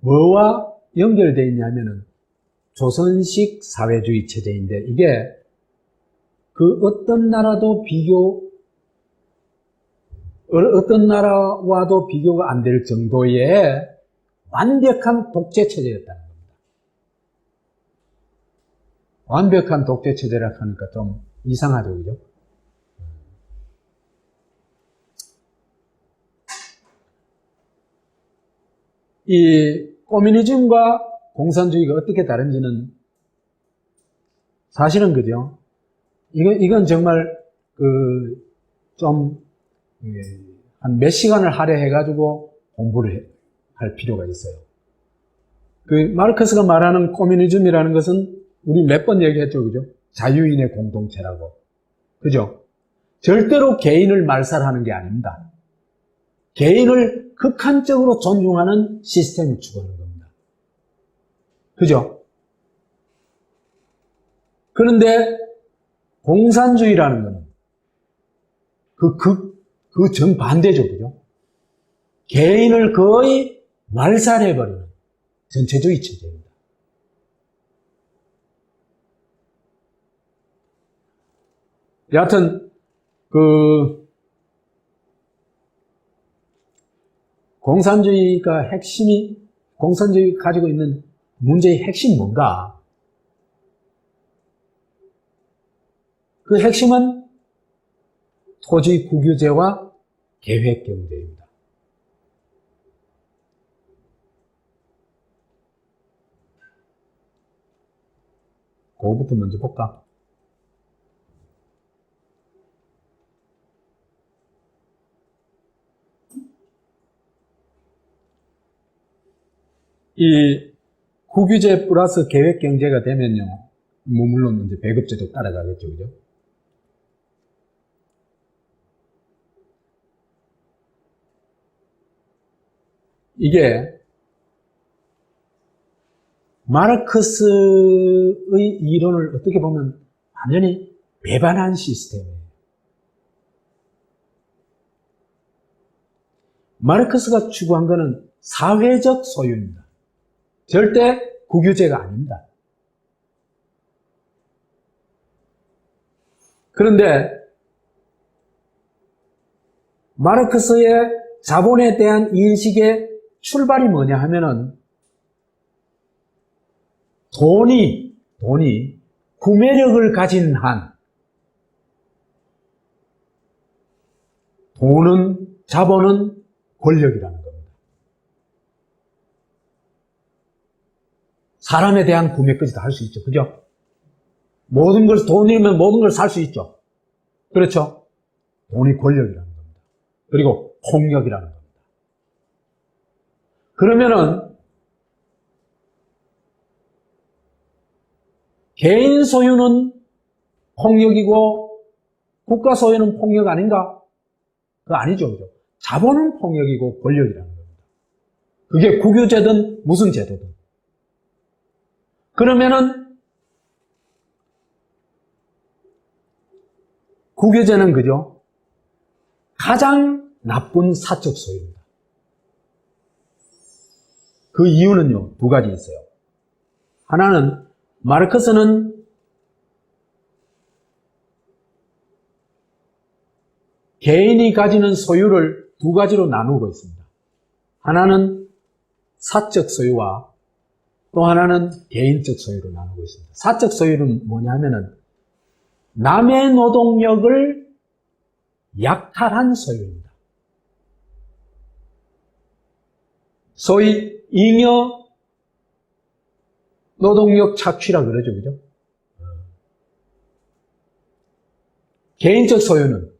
뭐와 연결되어 있냐면은 조선식 사회주의 체제인데, 이게 그 어떤 나라와도 비교가 안 될 정도의 완벽한 독재 체제였다는 겁니다. 완벽한 독재 체제라 하니까 좀 이상하죠, 그죠? 이 코뮤니즘과 공산주의가 어떻게 다른지는 사실은 그죠? 이건 정말 한 몇 시간을 할애해가지고 공부를 할 필요가 있어요. 마르크스가 말하는 코뮤니즘이라는 것은 우리 몇 번 얘기했죠, 그죠? 자유인의 공동체라고. 그죠? 절대로 개인을 말살하는 게 아닙니다. 개인을 극한적으로 존중하는 시스템을 추구하는 겁니다. 그죠? 그런데 공산주의라는 것은 그 정반대죠, 그죠? 개인을 거의 말살해버리는 전체주의 체제입니다. 여하튼, 공산주의가 가지고 있는 문제의 핵심이 뭔가? 그 핵심은 토지 국유제와 계획경제입니다. 그거부터 먼저 볼까? 이 국유제 플러스 계획경제가 되면요, 물론 이제 배급제도 따라가겠죠, 그죠? 이게 마르크스의 이론을 어떻게 보면 완전히 배반한 시스템이에요. 마르크스가 추구한 것은 사회적 소유입니다. 절대 국유제가 아닙니다. 그런데 마르크스의 자본에 대한 인식의 출발이 뭐냐 하면은 돈이 구매력을 가진 한 자본은 권력이라는 겁니다. 사람에 대한 구매까지 다 할 수 있죠. 그죠? 돈이면 모든 걸 살 수 있죠. 그렇죠? 돈이 권력이라는 겁니다. 그리고 폭력이라는 겁니다. 그러면은 개인 소유는 폭력이고 국가 소유는 폭력 아닌가? 그거 아니죠. 그죠? 자본은 폭력이고 권력이라는 겁니다. 그게 국유제든 무슨 제도든. 그러면은 국유제는 그죠? 가장 나쁜 사적 소유입니다. 그 이유는요, 두 가지 있어요. 하나는 마르크스는 개인이 가지는 소유를 두 가지로 나누고 있습니다. 하나는 사적 소유와 또 하나는 개인적 소유로 나누고 있습니다. 사적 소유는 뭐냐 하면은 남의 노동력을 약탈한 소유입니다. 소위 잉여 노동력 착취라 그러죠, 그죠? 개인적 소유는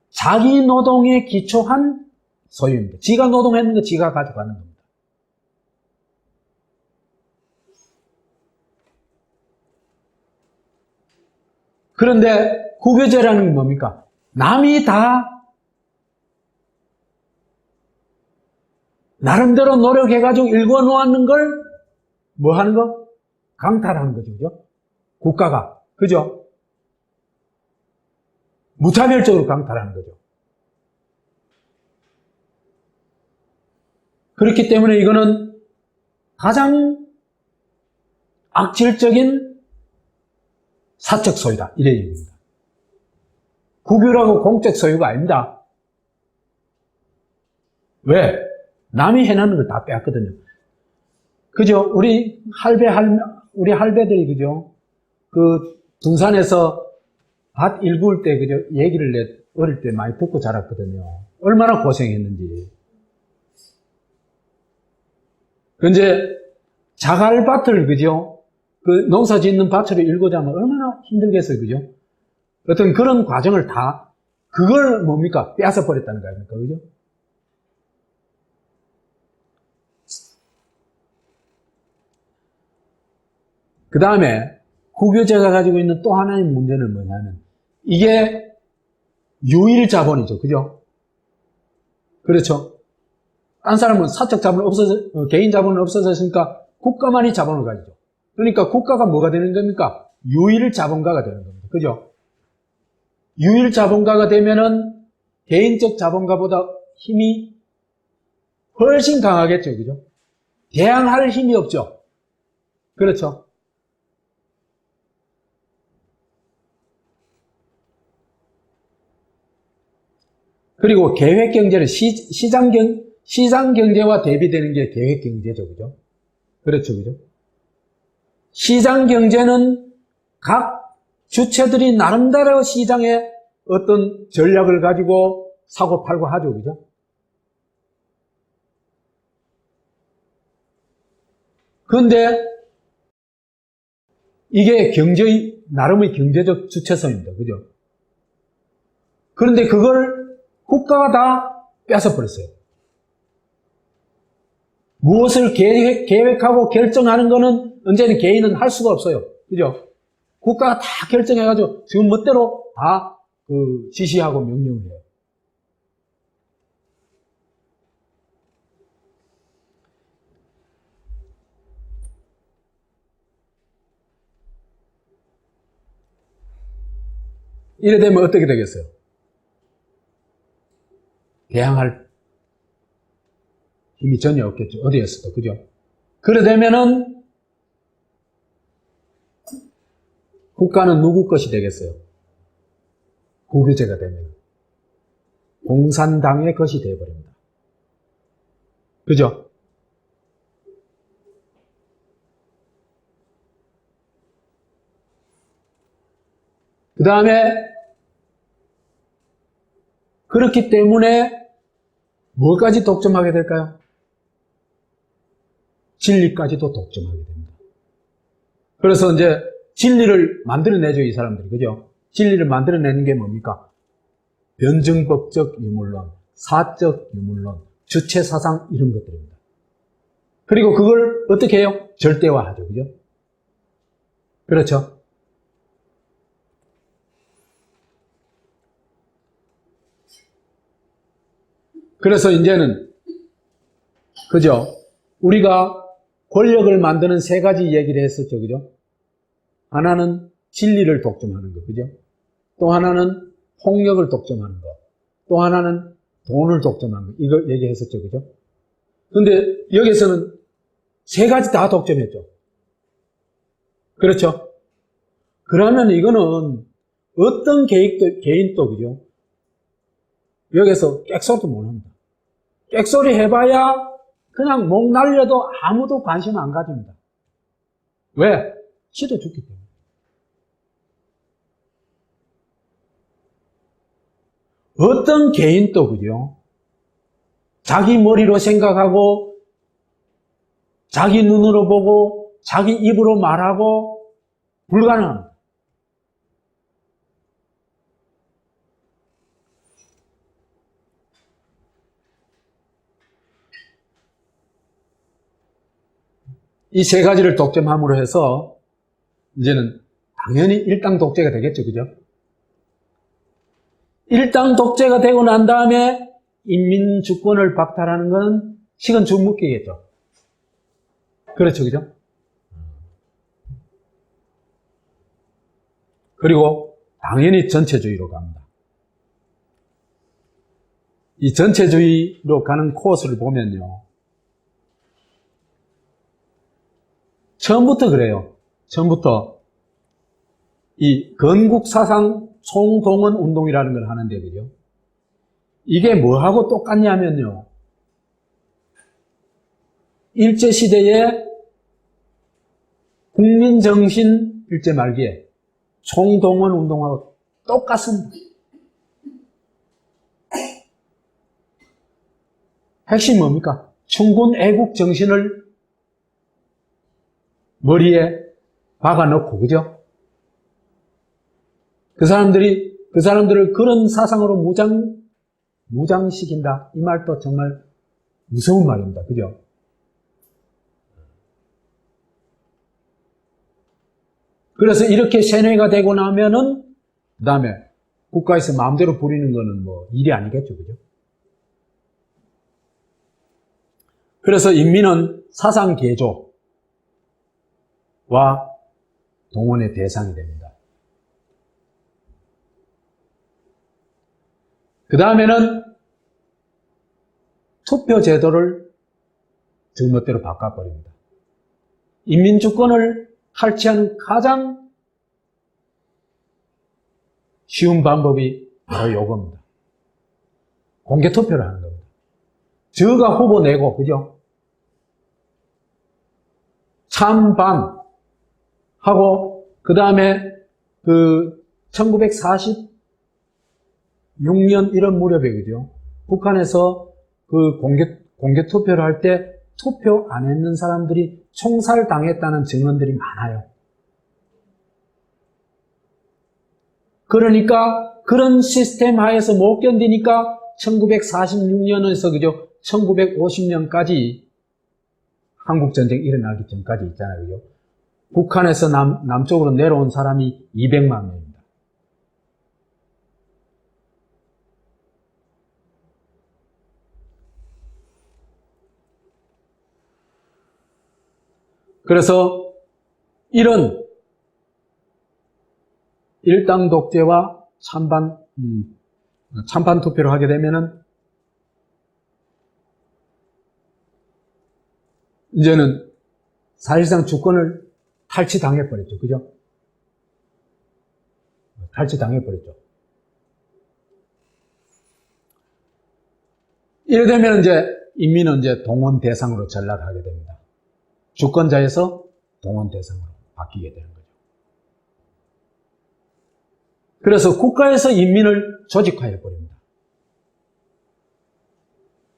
자기 노동에 기초한 소유입니다. 지가 노동했는 거 지가 가져가는 겁니다. 그런데 국유제라는 게 뭡니까? 남이 다 나름대로 노력해가지고 일궈놓았는 걸 뭐 하는 거? 강탈하는 거죠, 그죠? 국가가. 그죠? 무차별적으로 강탈하는 거죠. 그렇기 때문에 이거는 가장 악질적인 사적 소유다. 이래 얘기입니다. 국유라고 공적 소유가 아닙니다. 왜? 남이 해놓는 걸 다 빼앗거든요. 그죠? 우리 할배들이, 그죠? 그, 등산에서 밭 일구을 때, 그죠? 얘기를 어릴 때 많이 듣고 자랐거든요. 얼마나 고생했는지. 근데, 자갈밭을, 그죠? 그 농사 짓는 밭으로 일구자 하면 얼마나 힘들겠어요, 그죠? 어떤 그런 과정을 다, 그걸 뭡니까? 빼앗아 버렸다는 거 아닙니까? 그죠? 그 다음에, 국유제가 가지고 있는 또 하나의 문제는 뭐냐면, 이게 유일 자본이죠. 그죠? 그렇죠? 딴 사람은 사적 자본 개인 자본은 없어졌으니까 국가만이 자본을 가지죠. 그러니까 국가가 뭐가 되는 겁니까? 유일 자본가가 되는 겁니다. 그죠? 유일 자본가가 되면은 개인적 자본가보다 힘이 훨씬 강하겠죠. 그죠? 대항할 힘이 없죠. 그렇죠? 그리고 계획경제는 시장경제와 대비되는 게 계획경제죠. 그죠? 그렇죠. 그죠? 시장경제는 각 주체들이 나름대로 시장에 어떤 전략을 가지고 사고 팔고 하죠. 그죠? 그런데 이게 나름의 경제적 주체성입니다. 그죠? 그런데 그걸 국가가 다 뺏어버렸어요. 무엇을 계획하고 결정하는 거는 언제는 개인은 할 수가 없어요. 그죠? 국가가 다 결정해가지고 지금 멋대로 다 지시하고 명령을 해요. 이래 되면 어떻게 되겠어요? 대항할 힘이 전혀 없겠죠. 어디에서도. 그죠? 그래 되면은 국가는 누구 것이 되겠어요? 국유제가 되면 공산당의 것이 되어버립니다. 그죠? 그 다음에 그렇기 때문에 뭐까지 독점하게 될까요? 진리까지도 독점하게 됩니다. 그래서 이제 진리를 만들어내죠, 이 사람들이. 그죠? 진리를 만들어내는 게 뭡니까? 변증법적 유물론, 사적 유물론, 주체사상 이런 것들입니다. 그리고 그걸 어떻게 해요? 절대화하죠. 그죠? 그렇죠? 그래서 이제는 그죠? 우리가 권력을 만드는 세 가지 얘기를 했었죠. 그죠? 하나는 진리를 독점하는 거. 그죠? 또 하나는 폭력을 독점하는 거. 또 하나는 돈을 독점하는 거. 이거 얘기했었죠. 그죠? 근데 여기서는 세 가지 다 독점했죠. 그렇죠? 그러면 이거는 어떤 개인도 그죠? 여기서 객소리도 못 합니다. 객소리 해봐야 그냥 목 날려도 아무도 관심 안 가집니다. 왜? 지도 죽기 때문에. 어떤 개인도 그죠? 자기 머리로 생각하고 자기 눈으로 보고 자기 입으로 말하고 불가능합니다. 이 세 가지를 독점함으로 해서 이제는 당연히 일당 독재가 되겠죠. 그죠? 일당 독재가 되고 난 다음에 인민 주권을 박탈하는 건 식은 죽 묶이겠죠. 그렇죠. 그죠? 그리고 당연히 전체주의로 갑니다. 이 전체주의로 가는 코스를 보면요. 처음부터 그래요. 처음부터 이 건국사상 총동원 운동이라는 걸 하는데, 그죠? 이게 뭐하고 똑같냐면요. 일제시대의 국민정신 일제 말기에 총동원 운동하고 똑같습니다. 핵심이 뭡니까? 충분 애국 정신을 머리에 박아넣고, 그죠? 그 사람들을 그런 사상으로 무장시킨다. 이 말도 정말 무서운 말입니다. 그죠? 그래서 이렇게 세뇌가 되고 나면은, 그 다음에 국가에서 마음대로 부리는 거는 뭐 일이 아니겠죠. 그죠? 그래서 인민은 사상 개조와 동원의 대상이 됩니다. 그 다음에는 투표 제도를 제멋대로 바꿔버립니다. 인민주권을 탈취하는 가장 쉬운 방법이 바로 요겁니다. 공개투표를 하는 겁니다. 저가 후보 내고, 그죠? 찬반 하고, 그 다음에 1946년 이런 무렵에, 그죠? 북한에서 공개 투표를 할 때 투표 안 했는 사람들이 총살당했다는 증언들이 많아요. 그러니까 그런 시스템 하에서 못 견디니까 1946년에서 그죠? 1950년까지 한국전쟁 일어나기 전까지 있잖아요. 그죠? 북한에서 남쪽으로 내려온 사람이 200만 명입니다. 그래서 이런 일당 독재와 찬반 투표를 하게 되면은 이제는 사실상 주권을 탈취당해버렸죠. 그죠? 탈취당해버렸죠. 이래 되면 이제 인민은 이제 동원 대상으로 전락하게 됩니다. 주권자에서 동원 대상으로 바뀌게 되는 거죠. 그래서 국가에서 인민을 조직화해버립니다.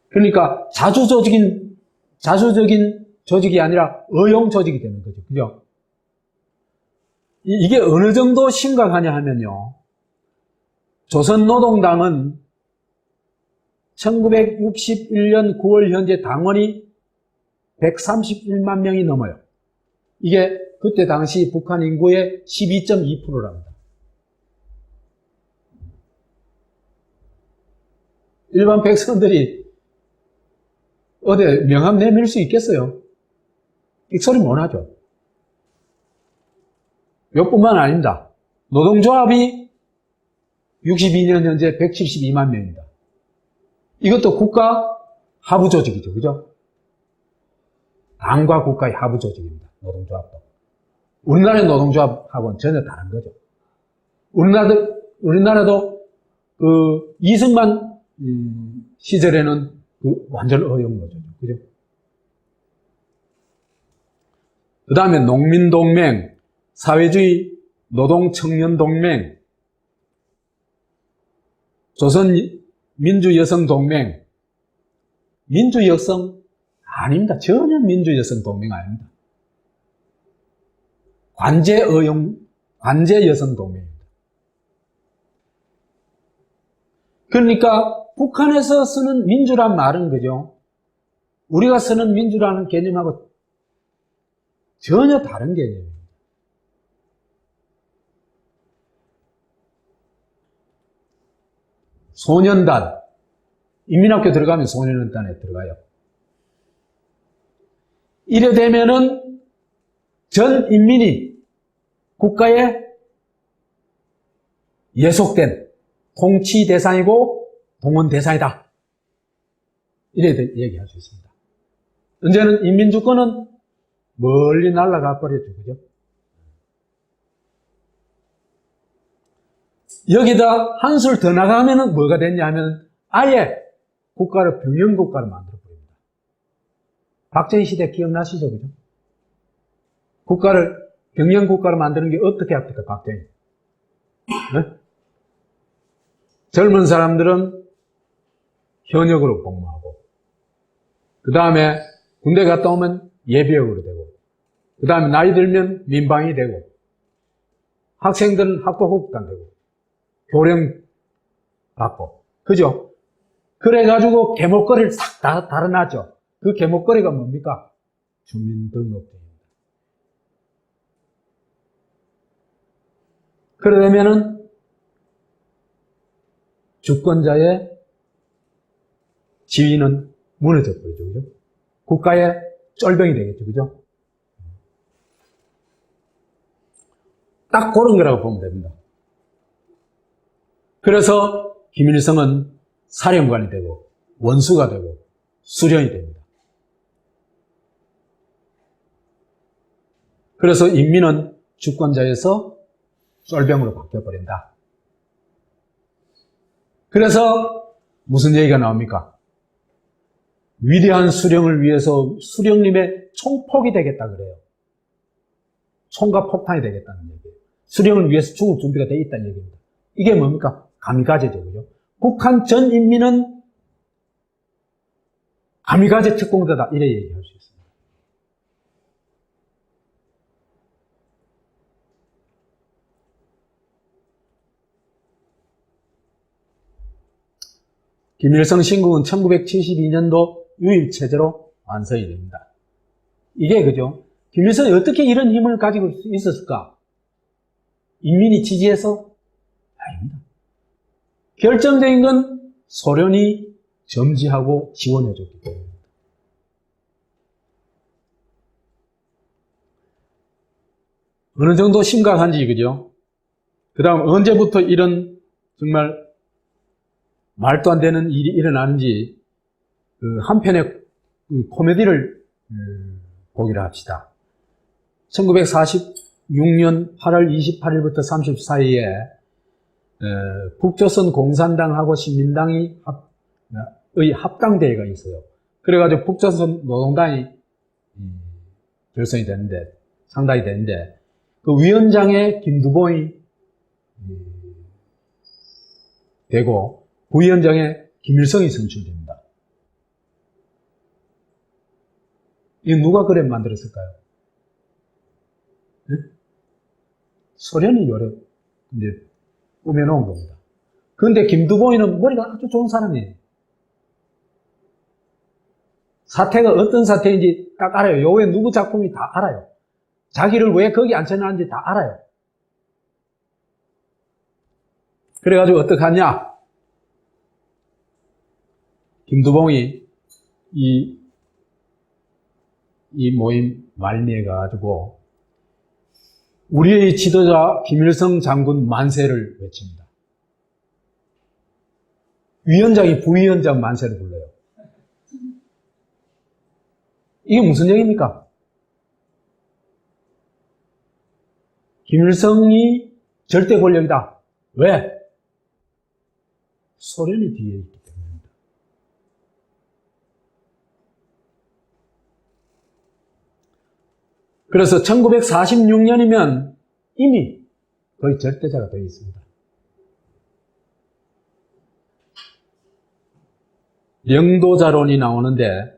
그러니까 자주적인 조직이 아니라 의용 조직이 되는 거죠. 그죠? 이게 어느 정도 심각하냐 하면요. 조선노동당은 1961년 9월 현재 당원이 131만 명이 넘어요. 이게 그때 당시 북한 인구의 12.2%랍니다. 일반 백성들이 어디 명함 내밀 수 있겠어요? 익소리 못하죠. 이것뿐만 아닙니다. 노동조합이 62년 현재 172만 명입니다. 이것도 국가 하부 조직이죠. 그죠? 당과 국가의 하부 조직입니다. 노동조합도. 우리나라의 노동조합하고는 전혀 다른 거죠. 우리나라도 이승만 시절에는 완전 어려운 노조죠. 그죠? 그 다음에 농민동맹, 사회주의 노동청년동맹, 조선민주여성동맹, 민주여성 아닙니다. 전혀 민주여성동맹 아닙니다. 관제여성동맹입니다. 그러니까 북한에서 쓰는 민주란 말은 그죠? 우리가 쓰는 민주라는 개념하고 전혀 다른 개념입니다. 소년단, 인민학교 들어가면 소년단에 들어가요. 이래 되면은 전 인민이 국가에 예속된 통치 대상이고 동원 대상이다. 이래 얘기할 수 있습니다. 언제는 인민주권은 멀리 날아가 버렸죠. 그죠? 여기다 한술 더 나가면은 뭐가 됐냐면 아예 국가를 병영국가로 만들어버립니다. 박정희 시대 기억나시죠? 그죠? 국가를 병영국가로 만드는 게 어떻게 합니까, 박정희? 네? 젊은 사람들은 현역으로 복무하고, 그 다음에 군대 갔다 오면 예비역으로 되고, 그 다음에 나이 들면 민방위 되고, 학생들은 학도국단 되고, 교령 받고, 그죠? 그래가지고 개목걸이를 싹 다 달아놨죠. 그 개목걸이가 뭡니까? 주민등록증입니다. 그러려면은 주권자의 지위는 무너져 버리죠. 그죠? 국가의 쫄병이 되겠죠. 그죠? 딱 그런 거라고 보면 됩니다. 그래서 김일성은 사령관이 되고 원수가 되고 수령이 됩니다. 그래서 인민은 주권자에서 쫄병으로 바뀌어버린다. 그래서 무슨 얘기가 나옵니까? 위대한 수령을 위해서 수령님의 총폭이 되겠다 그래요. 총과 폭탄이 되겠다는 얘기예요. 수령을 위해서 죽을 준비가 되어 있다는 얘기입니다. 이게 뭡니까? 가미가제죠. 그죠? 북한 전 인민은 가미가제 특공대다. 이래 얘기할 수 있습니다. 김일성 신국은 1972년도 유일체제로 완성이 됩니다. 이게 그죠? 김일성이 어떻게 이런 힘을 가지고 있었을까? 인민이 지지해서? 아닙니다. 결정적인 건 소련이 점지하고 지원해줬기 때문입니다. 어느 정도 심각한지, 그죠? 그 다음 언제부터 이런 정말 말도 안 되는 일이 일어나는지 한 편의 코미디를 보기로 합시다. 1946년 8월 28일부터 34일에 북조선 공산당하고 신민당의 합당대회가 있어요. 그래가지고 북조선 노동당이 결성이 되는데, 상당히 되는데, 그 위원장에 김두봉이 되고, 부위원장에 김일성이 선출됩니다. 이거 누가 그래 만들었을까요? 네? 소련이 요래, 이제, 꾸며놓은 겁니다. 그런데 김두봉이는 머리가 아주 좋은 사람이에요. 사태가 어떤 사태인지 딱 알아요. 요 외 누구 작품이 다 알아요. 자기를 왜 거기 앉혀놨는지 다 알아요. 그래가지고 어떡하냐? 김두봉이 이 모임 말미해가지고 우리의 지도자 김일성 장군 만세를 외칩니다. 위원장이 부위원장 만세를 불러요. 이게 무슨 얘기입니까? 김일성이 절대 권력이다. 왜? 소련이 뒤에 있기 때문입니다. 그래서 1946년이면 이미 거의 절대자가 되어 있습니다. 영도자론이 나오는데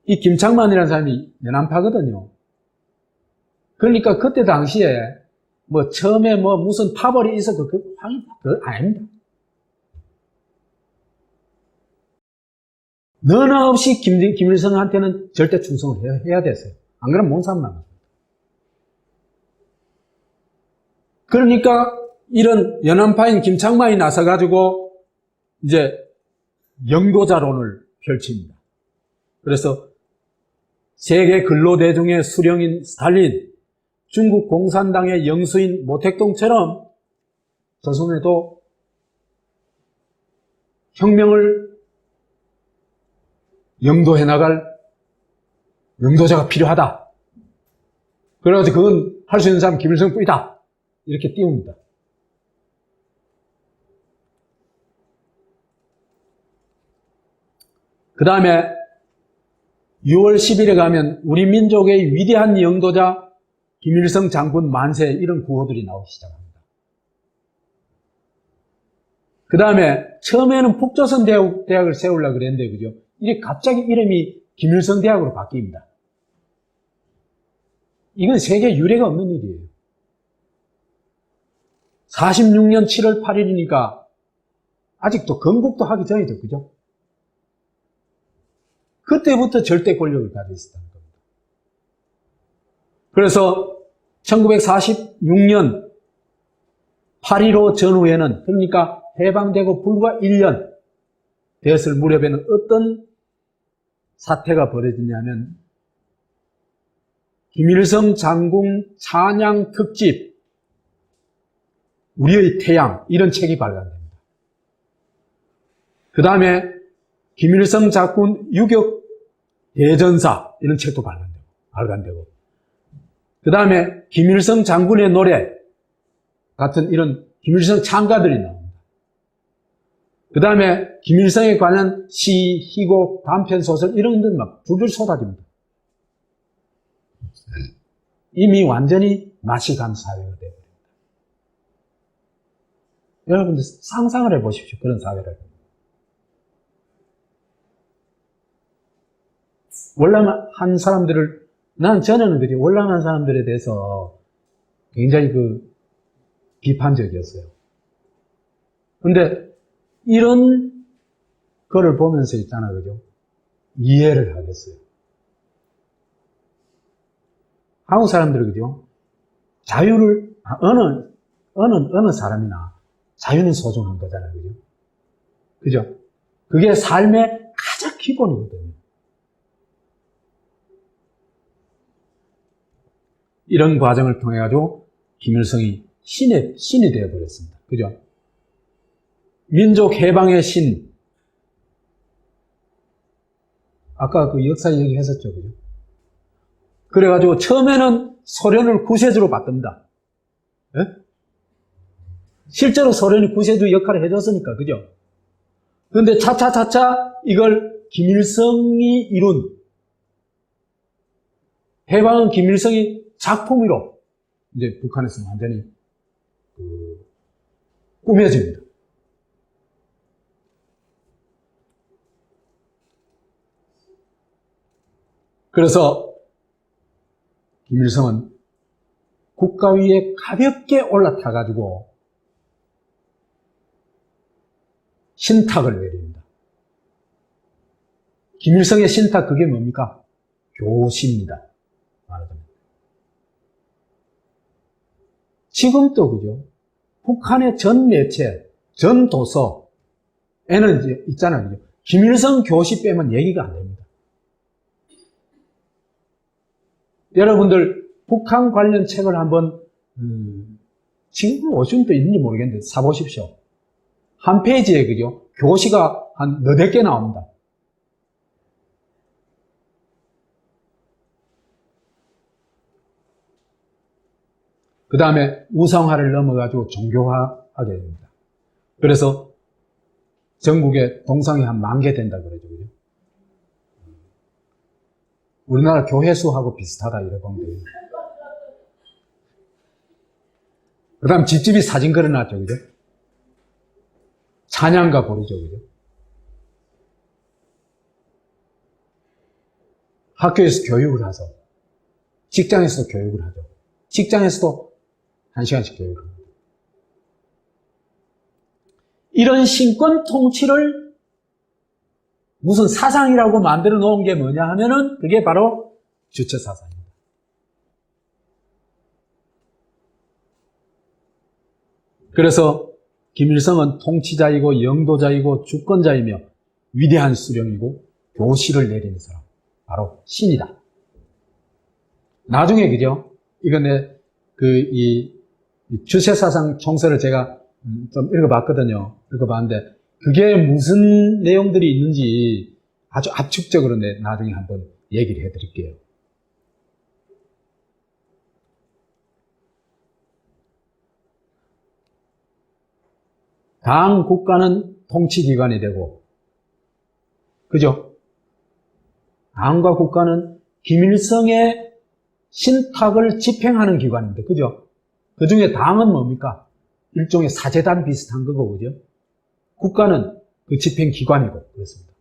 이 김창만이라는 사람이 연안파거든요. 그러니까 그때 당시에 처음에 무슨 파벌이 있었고 그거 아닙니다. 너나 없이 김일성한테는 절대 충성을 해야 됐어요. 안 그러면 못 살아납니다. 그러니까 이런 연안파인 김창만이 나서가지고 이제 영도자론을 펼칩니다. 그래서 세계 근로대중의 수령인 스탈린, 중국 공산당의 영수인 모택동처럼 조선에도 혁명을 영도해 나갈 영도자가 필요하다. 그래가지고 그건 할 수 있는 사람 김일성 뿐이다. 이렇게 띄웁니다. 그 다음에 6월 10일에 가면 우리 민족의 위대한 영도자 김일성 장군 만세 이런 구호들이 나오기 시작합니다. 그 다음에 처음에는 북조선 대학을 세우려고 그랬는데 그죠? 이게 갑자기 이름이 김일성 대학으로 바뀝니다. 이건 세계 유례가 없는 일이에요. 46년 7월 8일이니까 아직도 건국도 하기 전이죠. 그죠? 그때부터 절대 권력을 가지고 있었다는 겁니다. 그래서 1946년 8.15 전후에는 그러니까 해방되고 불과 1년 되었을 무렵에는 어떤 사태가 벌어지냐면 김일성 장군 찬양 특집 우리의 태양 이런 책이 발간됩니다. 그 다음에 김일성 장군 유격 대전사 이런 책도 발간되고 그 다음에 김일성 장군의 노래 같은 이런 김일성 찬가들이 나옵니다. 그 다음에 김일성에 관한 시, 희곡, 단편 소설 이런 것들이 막 줄줄 쏟아집니다. 이미 완전히 맛이 간 사회가 되어버립니다. 여러분들 상상을 해보십시오. 그런 사회를. 월남한 사람들을, 난 전에는 그죠. 월남한 사람들에 대해서 굉장히 비판적이었어요. 근데 이런 거를 보면서 있잖아요. 그죠. 이해를 하겠어요. 한국 사람들은 그죠. 자유를, 어느 사람이나 자유는 소중한 거잖아요. 그죠. 그죠. 그게 삶의 가장 기본이거든요. 이런 과정을 통해가지고 김일성이 신이 되어버렸습니다. 그죠? 민족 해방의 신. 아까 그 역사 얘기했었죠. 그죠? 그래가지고 처음에는 소련을 구세주로 봤답니다. 예? 실제로 소련이 구세주 역할을 해줬으니까. 그죠? 그런데 차차차차 이걸 김일성이 이룬 해방은 김일성이 작품으로 이제 북한에서 완전히 꾸며집니다. 그래서 김일성은 국가 위에 가볍게 올라타가지고 신탁을 내립니다. 김일성의 신탁 그게 뭡니까? 교시입니다. 말하자면. 지금도 그죠? 북한의 전 매체, 전 도서에는 이제 있잖아요. 그죠? 김일성 교시 빼면 얘기가 안 됩니다. 여러분들 북한 관련 책을 한번 지금 어디쯤 또 있는지 모르겠는데 사보십시오. 한 페이지에 그죠? 교시가 한 너댓 개 나옵니다. 그 다음에 우상화를 넘어가지고 종교화하게 됩니다. 그래서 전국에 동상이 한 10,000개 된다 그러죠. 그죠? 우리나라 교회 수하고 비슷하다 이래 보면 돼요. 그 다음 집집이 사진 걸어놨죠. 그죠? 찬양가 부르죠. 그죠? 학교에서 교육을 하죠. 직장에서도 교육을 하죠. 직장에서도 1시간씩 교육을 합니다. 이런 신권 통치를 무슨 사상이라고 만들어 놓은 게 뭐냐 하면은 그게 바로 주체 사상입니다. 그래서 김일성은 통치자이고 영도자이고 주권자이며 위대한 수령이고 교시를 내리는 사람, 바로 신이다. 나중에 그죠? 이건 이 주체 사상 총서를 제가 좀 읽어봤거든요. 읽어봤는데 그게 무슨 내용들이 있는지 아주 압축적으로 나중에 한번 얘기를 해드릴게요. 당 국가는 통치기관이 되고, 그죠? 당과 국가는 김일성의 신탁을 집행하는 기관입니다. 그죠? 그 중에 당은 뭡니까? 일종의 사제단 비슷한 거고, 그죠? 국가는 그 집행기관이고, 그렇습니다.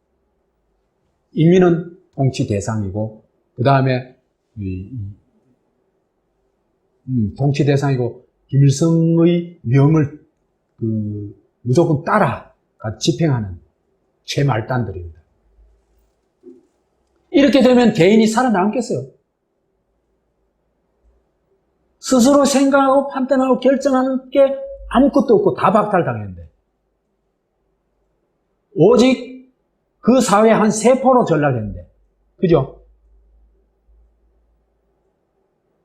인민은 통치 대상이고, 그 다음에, 통치 대상이고, 김일성의 명을 무조건 따라 집행하는 최말단들입니다. 이렇게 되면 개인이 살아남겠어요? 스스로 생각하고 판단하고 결정하는 게 아무것도 없고 다 박탈당했는데, 오직 그 사회의 한 세포로 전락했는데, 그죠?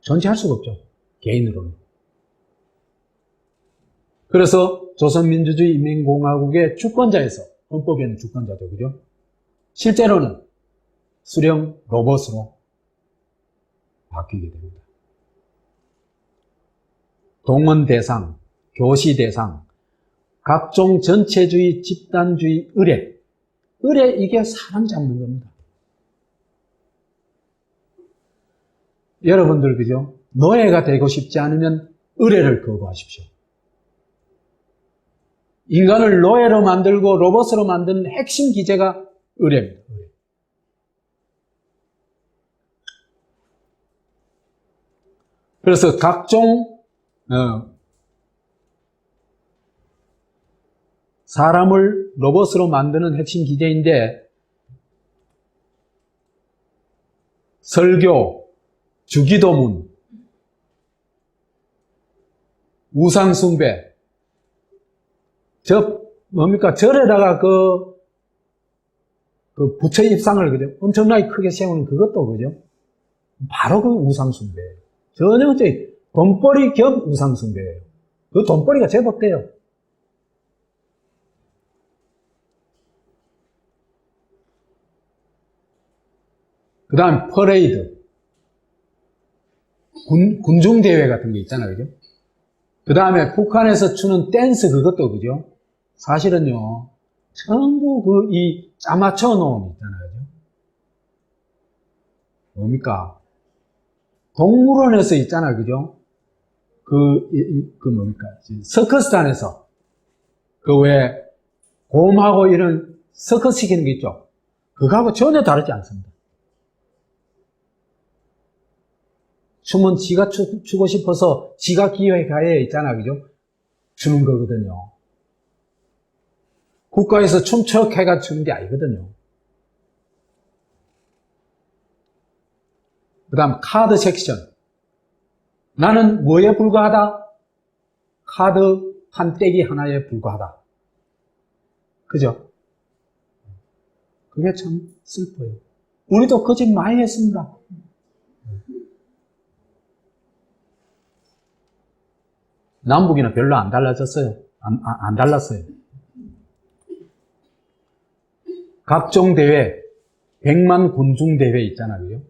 존재할 수가 없죠. 개인으로는. 그래서 조선민주주의 인민공화국의 주권자에서, 헌법에는 주권자죠. 그죠? 실제로는 수령 로봇으로 바뀌게 됩니다. 동원 대상, 교시 대상, 각종 전체주의, 집단주의, 의뢰. 의뢰, 이게 사람 잡는 겁니다. 여러분들, 그죠? 노예가 되고 싶지 않으면 의뢰를 거부하십시오. 인간을 노예로 만들고 로봇으로 만드는 핵심 기제가 의뢰입니다. 의뢰. 그래서 각종 사람을 로봇으로 만드는 핵심 기제인데, 설교, 주기도문, 우상숭배, 뭡니까? 절에다가 그 부처 입상을, 그죠? 엄청나게 크게 세우는 그것도, 그죠? 바로 그 우상숭배예요. 전혀 돈벌이 겸 우상숭배예요. 그 돈벌이가 제법 돼요. 그 다음 퍼레이드, 군중대회 같은 게 있잖아요. 그죠? 그 다음에 북한에서 추는 댄스, 그것도, 그죠? 사실은요, 전부 짜맞춰 놓은 있잖아요. 그죠? 뭡니까? 동물원에서 있잖아요. 그죠? 뭡니까? 서커스단에서, 왜, 곰하고 이런 서커스 시키는 게 있죠? 그거하고 전혀 다르지 않습니다. 춤은 지가 추고 싶어서 지가 기획하에 있잖아, 그죠? 추는 거거든요. 국가에서 춤춰해가 추는 게 아니거든요. 그 다음 카드 섹션. 나는 뭐에 불과하다? 카드 한 떼기 하나에 불과하다. 그죠? 그게 참 슬퍼요. 우리도 그 짓 많이 했습니다. 남북이는 별로 안 달라졌어요. 안 달랐어요. 각종 대회, 100만 군중 대회 있잖아요. 그죠?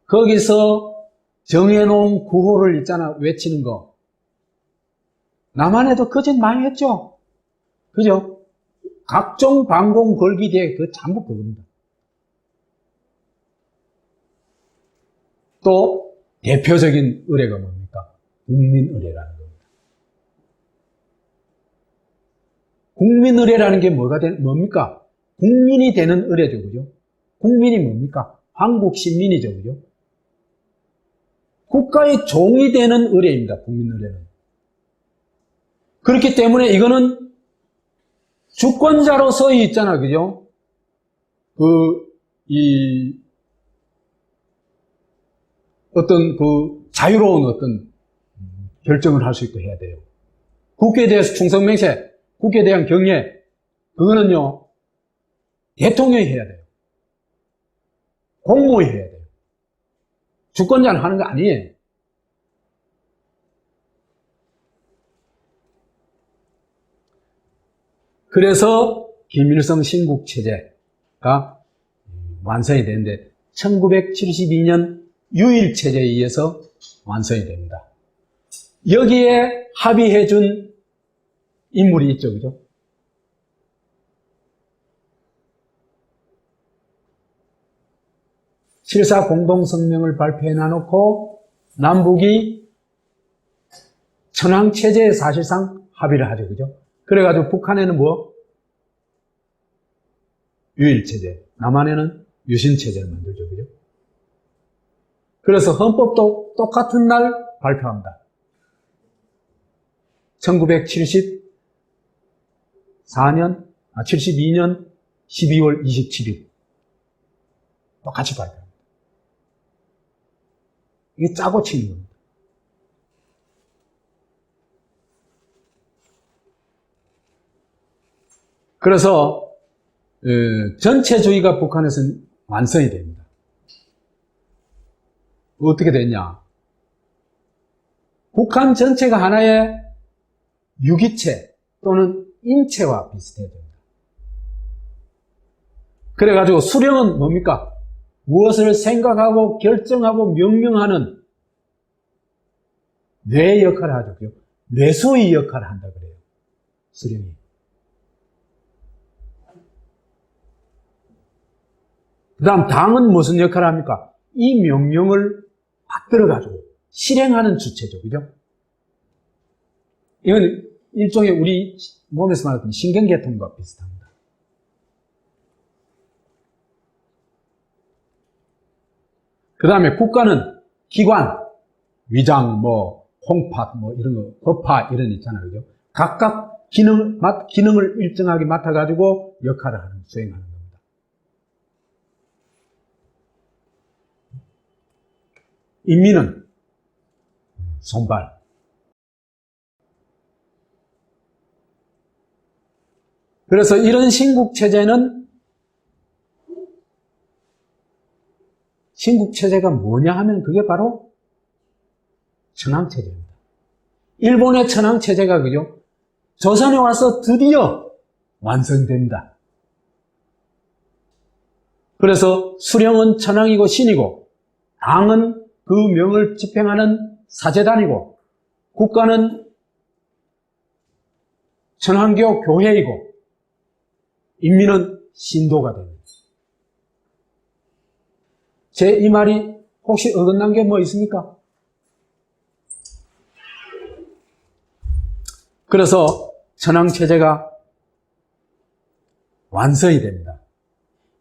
거기서 정해놓은 구호를 있잖아, 외치는 거. 남한에도 그 짓 많이 했죠? 그죠? 각종 방공 걸기 대회, 그 전부 그겁니다. 또, 대표적인 의뢰가 뭡니까? 국민의례라는 겁니다. 국민의례라는 게 뭡니까? 국민이 되는 의례죠, 그죠? 국민이 뭡니까? 한국 시민이죠, 그죠? 국가의 종이 되는 의례입니다, 국민의례는. 그렇기 때문에 이거는 주권자로서의 있잖아, 그죠? 어떤 자유로운 어떤 결정을 할 수 있고 해야 돼요. 국회에 대해서 충성맹세, 국회에 대한 경례, 그거는요, 대통령이 해야 돼요. 공무원이 해야 돼요. 주권자는 하는 거 아니에요. 그래서 김일성 신국체제가 완성이 되는데 1972년 유일체제에 의해서 완성이 됩니다. 여기에 합의해준 인물이 있죠, 그죠? 7.4 공동성명을 발표해 놔놓고 남북이 천황체제에 사실상 합의를 하죠. 그죠? 그래가지고 북한에는 뭐? 유일체제. 남한에는 유신체제를 만들죠. 그죠? 그래서 헌법도 똑같은 날 발표합니다. 1972년 12월 27일. 똑같이 발표합니다. 이게 짜고 치는 겁니다. 그래서 전체주의가 북한에서는 완성이 됩니다. 어떻게 됐냐? 북한 전체가 하나의 유기체 또는 인체와 비슷해야 됩니다. 그래가지고 수령은 뭡니까? 무엇을 생각하고 결정하고 명령하는 뇌의 역할을 하죠. 뇌수의 역할을 한다 그래요. 수령이. 그 다음 당은 무슨 역할을 합니까? 이 명령을 받들어가지고 실행하는 주체죠. 그죠? 이건 일종의 우리 몸에서 말하는 신경계통과 비슷합니다. 그 다음에 국가는 기관, 위장, 홍파, 이런 거, 법파, 이런 거 있잖아요. 그죠? 각각 기능을 일정하게 맡아가지고 역할을 수행하는 겁니다. 인민은 손발. 그래서 이런 신국체제가 뭐냐 하면 그게 바로 천황체제입니다. 일본의 천황체제가 그죠? 조선에 와서 드디어 완성됩니다. 그래서 수령은 천황이고 신이고 당은 그 명을 집행하는 사제단이고 국가는 천황교 교회이고 인민은 신도가 됩니다. 제 이 말이 혹시 어긋난 게 뭐 있습니까? 그래서 천황체제가 완성이 됩니다.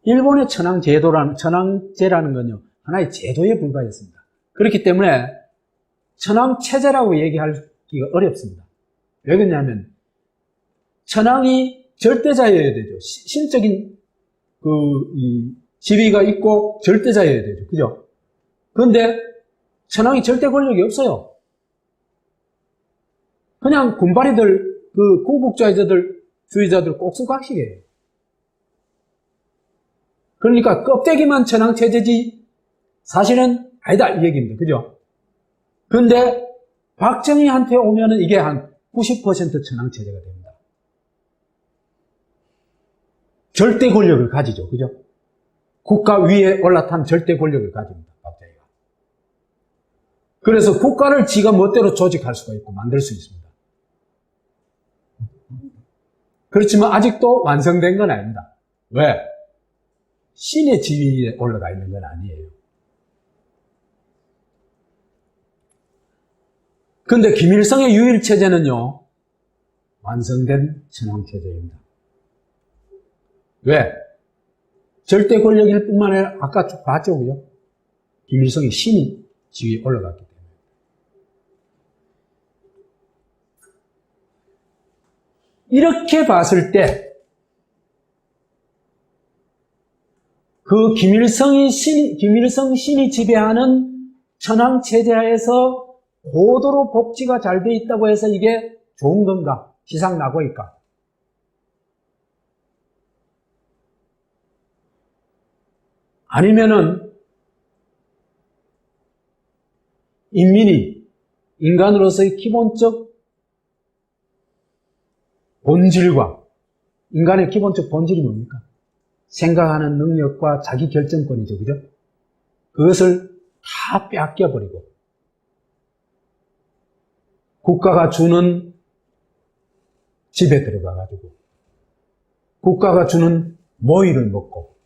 일본의 천황제라는 건요, 하나의 제도에 불과했습니다. 그렇기 때문에 천황체제라고 얘기하기가 어렵습니다. 왜 그러냐면, 천황이 절대자여야 되죠. 신적인 지위가 있고 절대자여야 되죠. 그죠? 그런데 천황이 절대 권력이 없어요. 그냥 군바리들, 고국주의자들 꼭수각식이에요. 그러니까 껍데기만 천황체제지 사실은 아니다 이 얘기입니다. 그죠? 그런데 박정희한테 오면은 이게 한 90% 천황체제가 됩니다. 절대 권력을 가지죠. 그죠? 국가 위에 올라탄 절대 권력을 가집니다. 박정희가. 그래서 국가를 지가 멋대로 조직할 수가 있고 만들 수 있습니다. 그렇지만 아직도 완성된 건 아닙니다. 왜? 신의 지위에 올라가 있는 건 아니에요. 그런데 김일성의 유일체제는요, 완성된 천황체제입니다. 왜? 절대 권력일 뿐만 아니라 아까 쭉 봤죠, 그죠? 김일성이 신의 지위에 올라갔기 때문에. 이렇게 봤을 때 그 김일성 신이 지배하는 천황체제 하에서 고도로 복지가 잘 돼 있다고 해서 이게 좋은 건가? 시상나고일까? 아니면은 인민이 인간으로서의 기본적 본질과 인간의 기본적 본질이 뭡니까? 생각하는 능력과 자기 결정권이죠. 그죠? 그것을 다 뺏겨버리고 국가가 주는 집에 들어가가지고 국가가 주는 모이를 먹고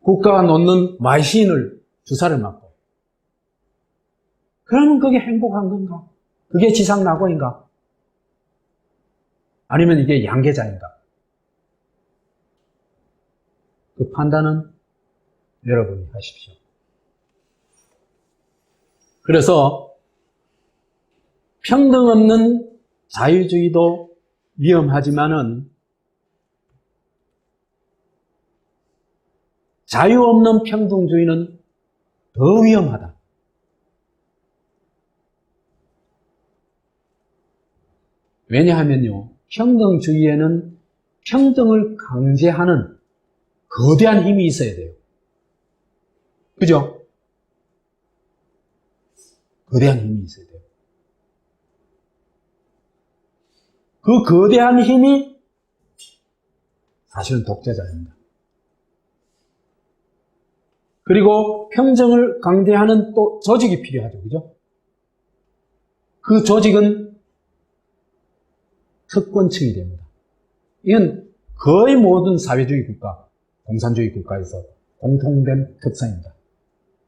국가가 놓는 마이신을 주사를 맞고. 그러면 그게 행복한 건가? 그게 지상낙원인가? 아니면 이게 양계자인가? 그 판단은 여러분이 하십시오. 그래서 평등 없는 자유주의도 위험하지만은 자유 없는 평등주의는 더 위험하다. 왜냐하면요, 평등주의에는 평등을 강제하는 거대한 힘이 있어야 돼요. 그죠? 거대한 힘이 있어야 돼요. 그 거대한 힘이 사실은 독재자입니다. 그리고 평등을 강제하는 또 조직이 필요하죠. 그죠? 그 조직은 특권층이 됩니다. 이건 거의 모든 사회주의 국가, 공산주의 국가에서 공통된 특성입니다.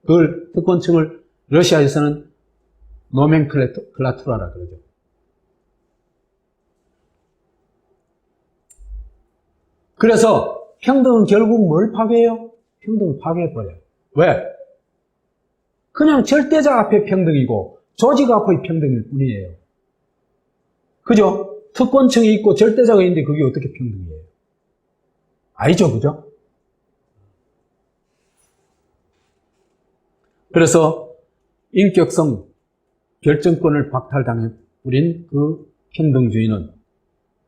그걸 특권층을 러시아에서는 노멘클라투라라 그러죠. 그래서 평등은 결국 뭘 파괴해요? 평등을 파괴해버려요. 왜? 그냥 절대자 앞에 평등이고 조직 앞의 평등일 뿐이에요. 그죠? 특권층이 있고 절대자가 있는데 그게 어떻게 평등이에요? 아니죠, 그죠? 그래서 인격성 결정권을 박탈당해 버린 그 평등주의는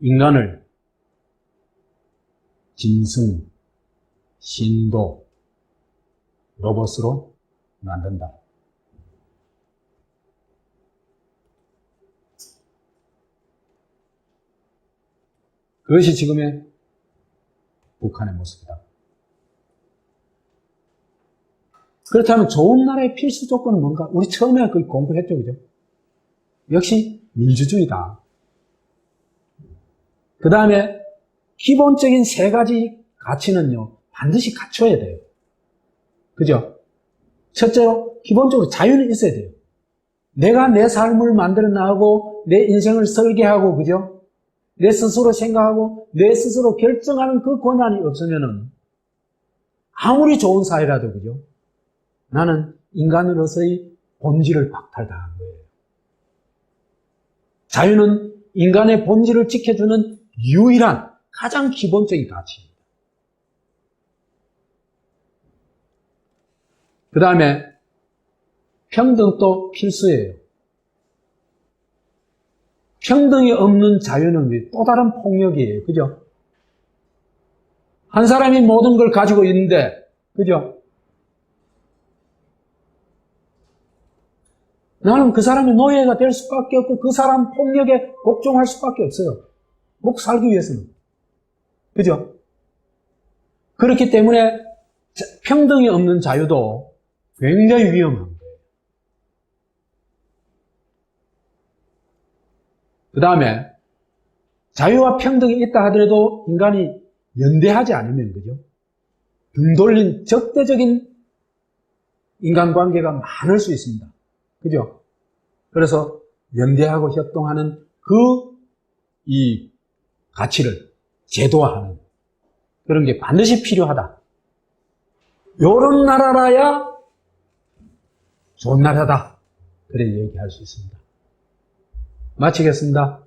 인간을 짐승, 신도, 로봇으로 만든다. 그것이 지금의 북한의 모습이다. 그렇다면 좋은 나라의 필수 조건은 뭔가? 우리 처음에 그 공부했죠, 그죠? 역시 민주주의다. 그 다음에 기본적인 세 가지 가치는요, 반드시 갖춰야 돼요. 그죠? 첫째로, 기본적으로 자유는 있어야 돼요. 내가 내 삶을 만들어 나가고, 내 인생을 설계하고, 그죠? 내 스스로 생각하고, 내 스스로 결정하는 그 권한이 없으면은, 아무리 좋은 사회라도, 그죠? 나는 인간으로서의 본질을 박탈당한 거예요. 자유는 인간의 본질을 지켜주는 유일한, 가장 기본적인 가치입니다. 그 다음에 평등도 필수예요. 평등이 없는 자유는 또 다른 폭력이에요. 그죠? 한 사람이 모든 걸 가지고 있는데, 그죠? 나는 그 사람의 노예가 될 수밖에 없고 그 사람 폭력에 복종할 수밖에 없어요. 먹고 살기 위해서는. 그죠? 그렇기 때문에 평등이 없는 자유도 굉장히 위험한 거예요. 그 다음에 자유와 평등이 있다 하더라도 인간이 연대하지 않으면, 그죠? 등 돌린 적대적인 인간관계가 많을 수 있습니다. 그죠? 그래서 연대하고 협동하는 이 가치를 제도화하는 그런 게 반드시 필요하다. 요런 나라라야 좋은 나라다. 그래 얘기할 수 있습니다. 마치겠습니다.